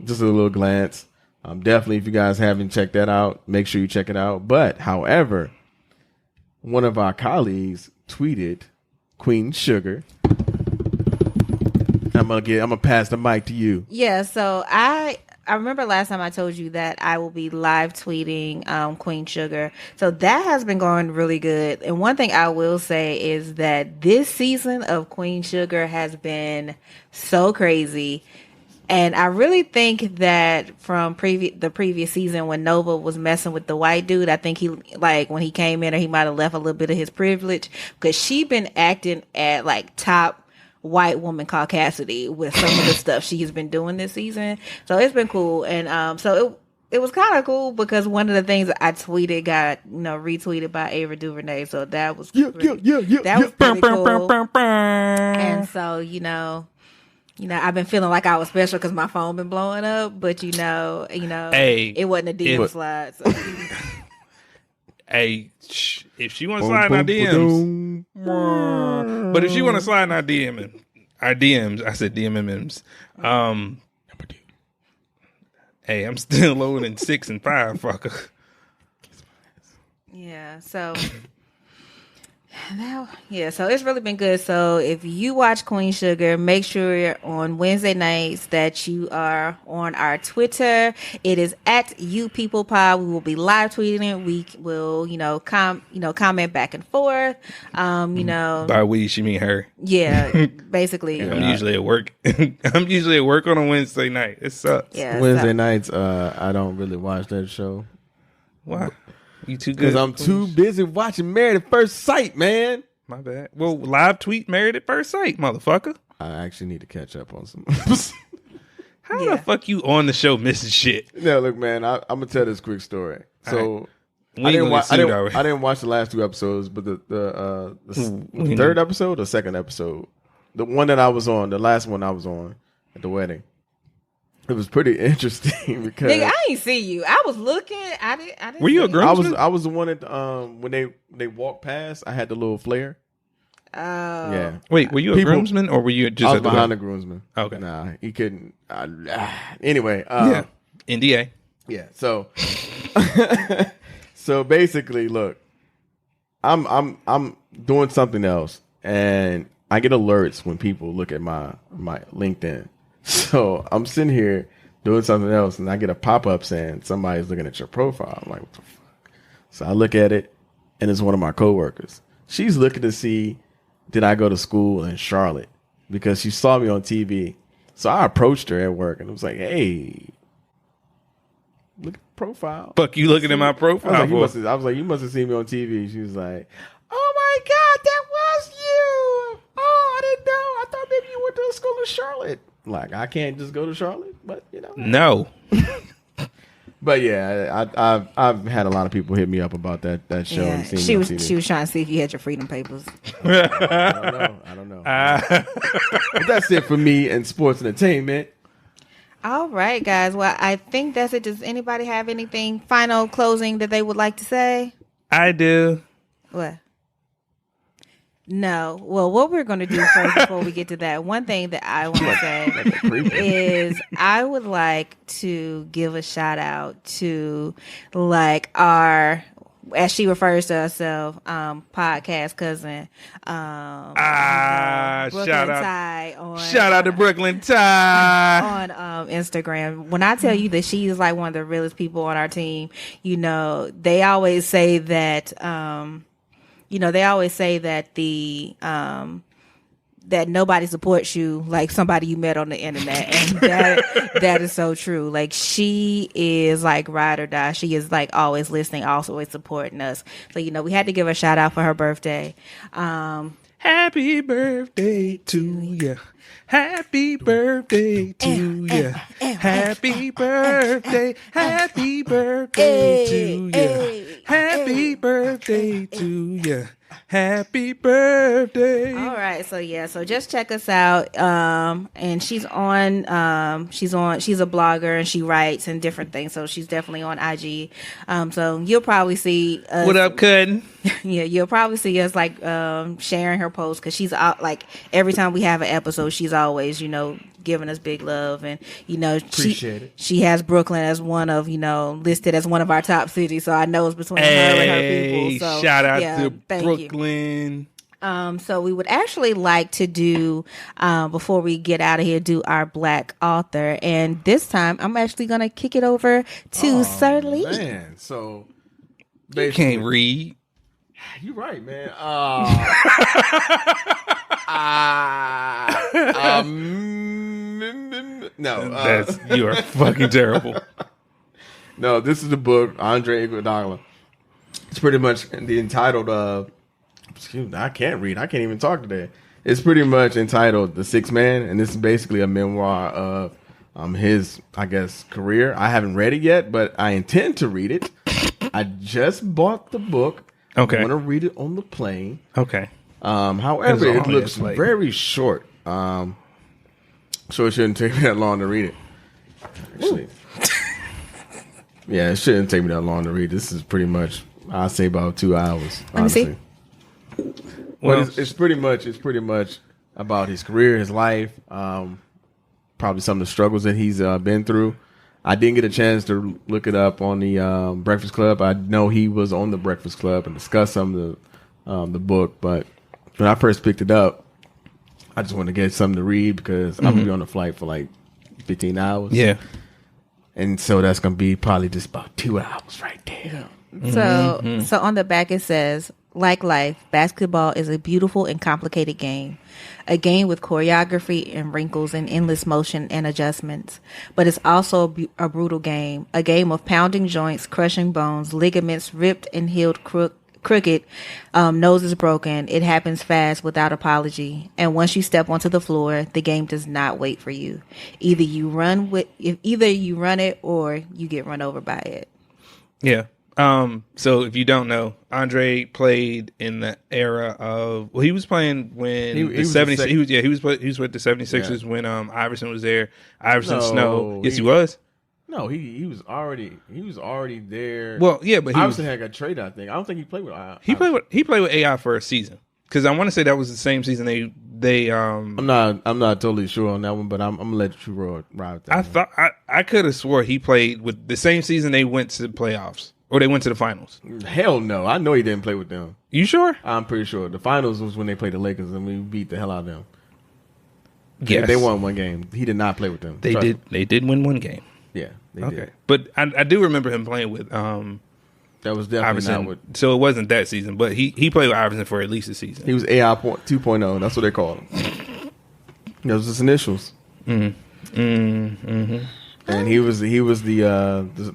S3: Just a little glance. Definitely, if you guys haven't checked that out, make sure you check it out. But, however, one of our colleagues tweeted Queen Sugar. I'm gonna pass the mic to you.
S1: Yeah. So I remember last time I told you that I will be live tweeting Queen Sugar. So that has been going really good. And one thing I will say is that this season of Queen Sugar has been so crazy. And I really think that from the previous season when Nova was messing with the white dude, I think he, like, when he came in, or he might have left a little bit of his privilege, because she been acting at like top white woman caucasity with some of the stuff she's been doing this season. So it's been cool. And so it was kind of cool because one of the things that I tweeted got retweeted by Ava DuVernay. So that was that was pretty cool. And so I've been feeling like I was special because my phone been blowing up, but
S2: hey,
S1: it wasn't a DM slide. So.
S2: Hey, if she want to slide in our DMs, but if she want to slide in our DMs, I said DMMs. Hey, I'm still lower than 6 and 5, fucker.
S1: Yeah, so. So it's really been good. So if you watch Queen Sugar, make sure on Wednesday nights that you are on our Twitter. It is at YouPeoplePod. We will be live tweeting it. We will, comment back and forth.
S3: By
S2: we, she mean her.
S1: Yeah, basically.
S2: I'm usually at work. I'm usually at work on a Wednesday night. It sucks.
S1: Yeah,
S3: Wednesday nights. I don't really watch that show.
S2: Why? You too good?
S3: Because I'm too busy watching Married at First Sight, man.
S2: My bad. Well, live tweet Married at First Sight, motherfucker.
S3: I actually need to catch up on some.
S2: How the fuck you on the show missing shit?
S3: No, look, man. I'm gonna tell this quick story. So
S2: right.
S3: I didn't watch the last 2 episodes, but the third episode or second episode. the one that I was on, the last one I was on at the wedding, it was pretty interesting because
S4: Nigga, I ain't see you. I was looking. I didn't
S2: Were you a
S4: see
S2: groomsman?
S3: I was the one that when they walked past, I had the little flare.
S4: Oh.
S3: Yeah.
S2: Wait, were you a groomsman or were you just
S3: I was
S2: at the
S3: behind the
S2: wedding?
S3: groomsman.
S2: Okay.
S3: Nah, he couldn't. Anyway.
S2: Yeah. NDA.
S3: Yeah. So, so basically, look, I'm doing something else, and I get alerts when people look at my LinkedIn. So I'm sitting here doing something else, and I get a pop up saying somebody's looking at your profile. I'm like, what the fuck? So I look at it, and it's one of my coworkers. She's looking to see, did I go to school in Charlotte? Because she saw me on TV. So I approached her at work, and I was like, hey, look at the profile.
S2: Fuck you looking at my profile.
S3: I was like, you must have seen me on TV. She was like, oh my God, that was you. Oh, I didn't know. I thought maybe you went to school in Charlotte. Like, I can't just go to Charlotte, but you know.
S2: No.
S3: But yeah, I've had a lot of people hit me up about that show.
S4: Yeah.
S3: And seeing
S4: She
S3: me on
S4: was
S3: TV.
S4: trying to see if you had your freedom papers.
S3: I don't know. But that's it for me and sports entertainment.
S4: All right, guys. Well, I think that's it. Does anybody have anything final closing that they would like to say?
S2: I do.
S4: What? No. Well, what we're going to do first before we get to that, one thing that I want to say is I would like to give a shout out to like our, as she refers to herself, podcast cousin.
S2: Shout
S4: Ty
S2: out. Shout out to Brooklyn Ty
S4: on Instagram. When I tell you that she is like one of the realest people on our team, you know, they always say that, the that nobody supports you like somebody you met on the internet, and that is so true. Like, she is like ride or die. She is like always listening, always supporting us. So, you know, we had to give her a shout out for her birthday.
S2: Happy birthday to you. Happy birthday to you. Happy birthday. Happy birthday to you. Happy birthday to you. Happy birthday.
S4: All right, so just check us out. And she's a blogger, and she writes and different things. So she's definitely on IG. So you'll probably see us,
S2: what up, Cutting?
S4: Yeah, you'll probably see us like sharing her posts, because she's out like every time we have an episode, she's always, you know, giving us big love, and you know, she has Brooklyn as one of, you know, listed as one of our top cities. So I know it's between her and her people. So
S2: shout out to Brooklyn.
S4: So we would actually like to do, before we get out of here, do our Black author, and this time I'm actually gonna kick it over to Sir Lee.
S3: Man, so
S2: you can't read.
S3: You're right, man. No,
S2: you are fucking terrible.
S3: No, this is the book, Andre Iguodala. It's pretty much the entitled. Excuse me, I can't read. I can't even talk today. It's pretty much entitled The Sixth Man, and this is basically a memoir of his, I guess, career. I haven't read it yet, but I intend to read it. I just bought the book.
S2: Okay.
S3: I want to read it on the plane.
S2: Okay.
S3: However, it looks very short. So it shouldn't take me that long to read it. Actually. Yeah, it shouldn't take me that long to read. This is pretty much, I'd say, about 2 hours.
S4: Let me see.
S3: Well, it's pretty much about his career, his life, probably some of the struggles that he's been through. I didn't get a chance to look it up on the Breakfast Club. I know he was on the Breakfast Club and discussed some of the book, but when I first picked it up, I just wanted to get something to read because I'm gonna be on the flight for like 15 hours.
S2: Yeah,
S3: and so that's gonna be probably just about 2 hours right there.
S4: So on the back it says, like life, basketball is a beautiful and complicated game. A game with choreography and wrinkles and endless motion and adjustments. But it's also a brutal game. A game of pounding joints, crushing bones, ligaments ripped and healed crooked, noses broken. It happens fast without apology. And once you step onto the floor, the game does not wait for you. Either you run it or you get run over by it.
S2: Yeah. So if you don't know, Andre played in the era of he was playing when
S3: He
S2: the
S3: was
S2: 70s.
S3: the
S2: He was with the 76ers when Iverson was there. Iverson,
S3: No,
S2: Snow. Yes, he was.
S3: No, he was already there.
S2: Well, yeah, but
S3: Iverson had got traded. I think. I don't think he played with.
S2: he played with AI for a season because I want to say that was the same season they.
S3: I'm not totally sure on that one, but I'm gonna let you ride with that.
S2: I could have swore he played with the same season they went to the playoffs or they went to the finals.
S3: Hell no, I know he didn't play with them.
S2: You sure?
S3: I'm pretty sure the finals was when they played the Lakers and we beat the hell out of them.
S2: Yes.
S3: They won one game. He did not play with them.
S2: They did. They did win one game.
S3: Yeah. They
S2: Okay,
S3: did.
S2: but I do remember him playing with
S3: That was definitely
S2: Iverson.
S3: not with.
S2: So it wasn't that season, but he played with Iverson for at least a season.
S3: He was AI 2.0. That's what they called him. Those his initials. And he was the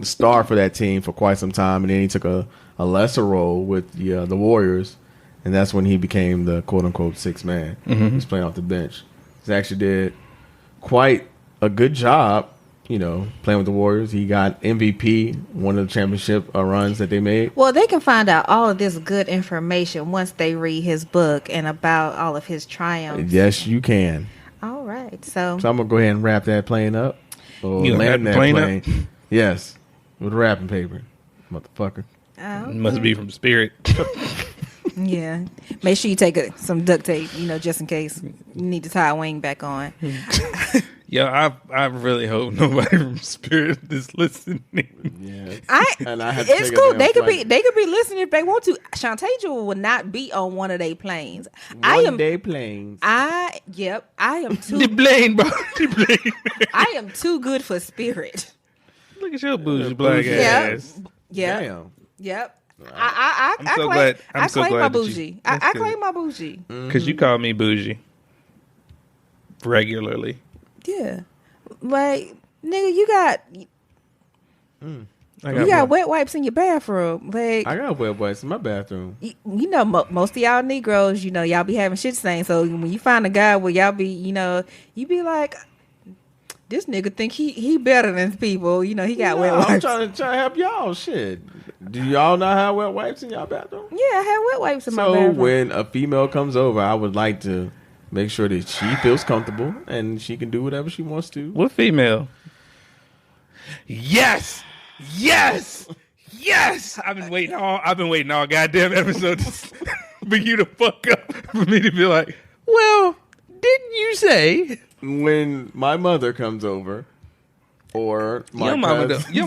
S3: star for that team for quite some time, and then he took a lesser role with the Warriors, and that's when he became the quote unquote sixth man. He's playing off the bench. He actually did quite a good job, playing with the Warriors. He got MVP, one of the championship runs that they made.
S4: Well, they can find out all of this good information once they read his book and about all of his triumphs.
S3: Yes, you can.
S4: All right, so
S3: I'm gonna go ahead and wrap that plane up. Or
S2: You gonna
S3: land
S2: wrap
S3: that
S2: the plane
S3: plane. Yes, with wrapping paper, motherfucker.
S4: oh,
S2: Must be from Spirit.
S4: yeah. Make sure you take some duct tape, just in case you need to tie a wing back on.
S2: Yeah, I really hope nobody from Spirit is listening.
S3: Yeah,
S4: And it's cool. They could be listening if they want to. Shantasia will not be on one of their planes.
S3: Day planes.
S4: I am too.
S2: The plane, bro. The plane.
S4: I am too good for Spirit.
S2: Look at your bougie black
S4: Yeah.
S2: ass.
S4: Yeah.
S3: Damn.
S4: Yep.
S2: I'm so glad. I'm
S4: I
S2: so
S4: claim
S2: glad
S4: my
S2: that you-
S4: bougie.
S2: That's
S4: I
S2: good.
S4: claim my bougie.
S2: Because you call me bougie regularly.
S4: Yeah. Like, nigga, you got
S2: I
S4: you got
S2: one.
S4: wet wipes in your bathroom. Like,
S3: I got wet wipes in my bathroom.
S4: most of y'all Negroes, y'all be having shit stains. So when you find a guy where y'all be, you be like, this nigga think he better than people. He got wet wipes.
S3: I'm trying to help y'all. Shit. Do y'all not have wet wipes in y'all bathroom?
S4: Yeah, I have wet wipes in my
S3: So
S4: bathroom.
S3: when a female comes over, I would like to make sure that she feels comfortable and she can do whatever she wants to.
S2: What female? Yes. I've been waiting all goddamn episode for you to fuck up for me to be like, well, didn't you say?
S3: When my mother comes over, or my
S2: Your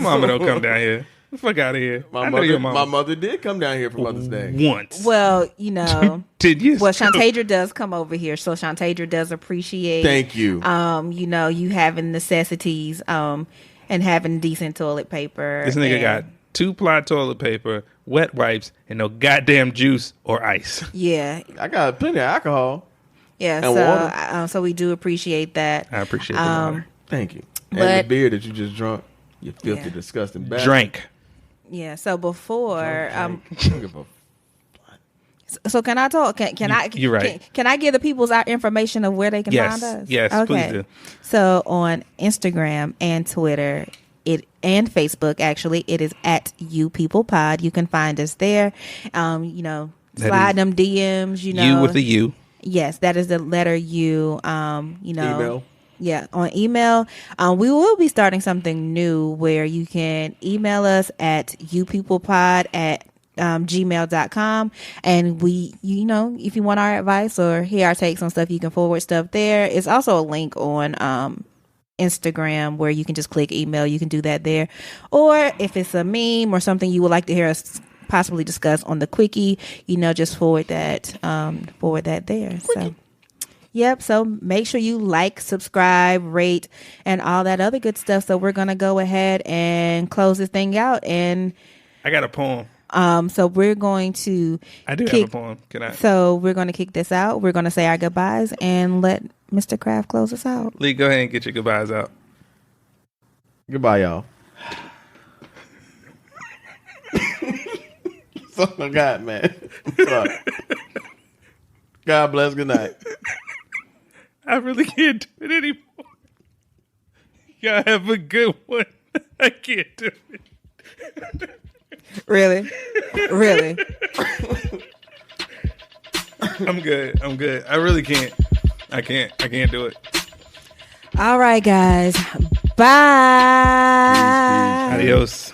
S2: mama don't come down here. The fuck out of here.
S3: My
S2: I know your
S3: my mother did come down here for Mother's Day.
S2: once.
S4: Well,
S2: 10 years
S4: well,
S2: ago.
S4: Shantasia does come over here, so Shantasia does appreciate.
S3: Thank you.
S4: You having necessities, and having decent toilet paper.
S2: This nigga
S4: and-
S2: got 2-ply toilet paper, wet wipes, and no goddamn juice or ice.
S4: Yeah,
S3: I got plenty of alcohol.
S4: yeah.
S3: And
S4: So, so we do appreciate that.
S2: I appreciate the water.
S3: Thank you.
S4: But-
S3: And the beer that you just drunk, you filthy,
S4: Yeah.
S3: disgusting bastard.
S2: Drank.
S4: Yeah. So before,
S3: Don't give a
S4: so can I talk? Can I?
S2: You're right.
S4: Can I give the people's our information of where they can
S2: Yes.
S4: find us?
S2: Yes, please do.
S4: So on Instagram and Twitter, and Facebook, actually, it is at You People Pod. You can find us there. Slide them DMs.
S2: You with the U.
S4: Yes, that is the letter U.
S3: email.
S4: Yeah, on email. We will be starting something new where you can email us at youpeoplepod@gmail.com, and we, if you want our advice or hear our takes on stuff, you can forward stuff there. It's also a link on Instagram where you can just click email. You can do that there, or if it's a meme or something you would like to hear us possibly discuss on the quickie, just forward that there. So yep, so make sure you like, subscribe, rate, and all that other good stuff. So we're gonna go ahead and close this thing out, and
S2: I got a poem.
S4: so we're going to
S2: I do have a poem. Can I?
S4: So we're going to kick this out. We're going to say our goodbyes and let Mr. Kraft close us out.
S2: Lee, go ahead and get your goodbyes out.
S3: Goodbye, y'all. That's all I got, man. Fuck. God bless. Good night.
S2: I really can't do it anymore. Y'all have a good one. I can't do it.
S4: Really?
S2: I'm good. I really can't. I can't do it.
S4: All right, guys. Bye.
S2: Adios.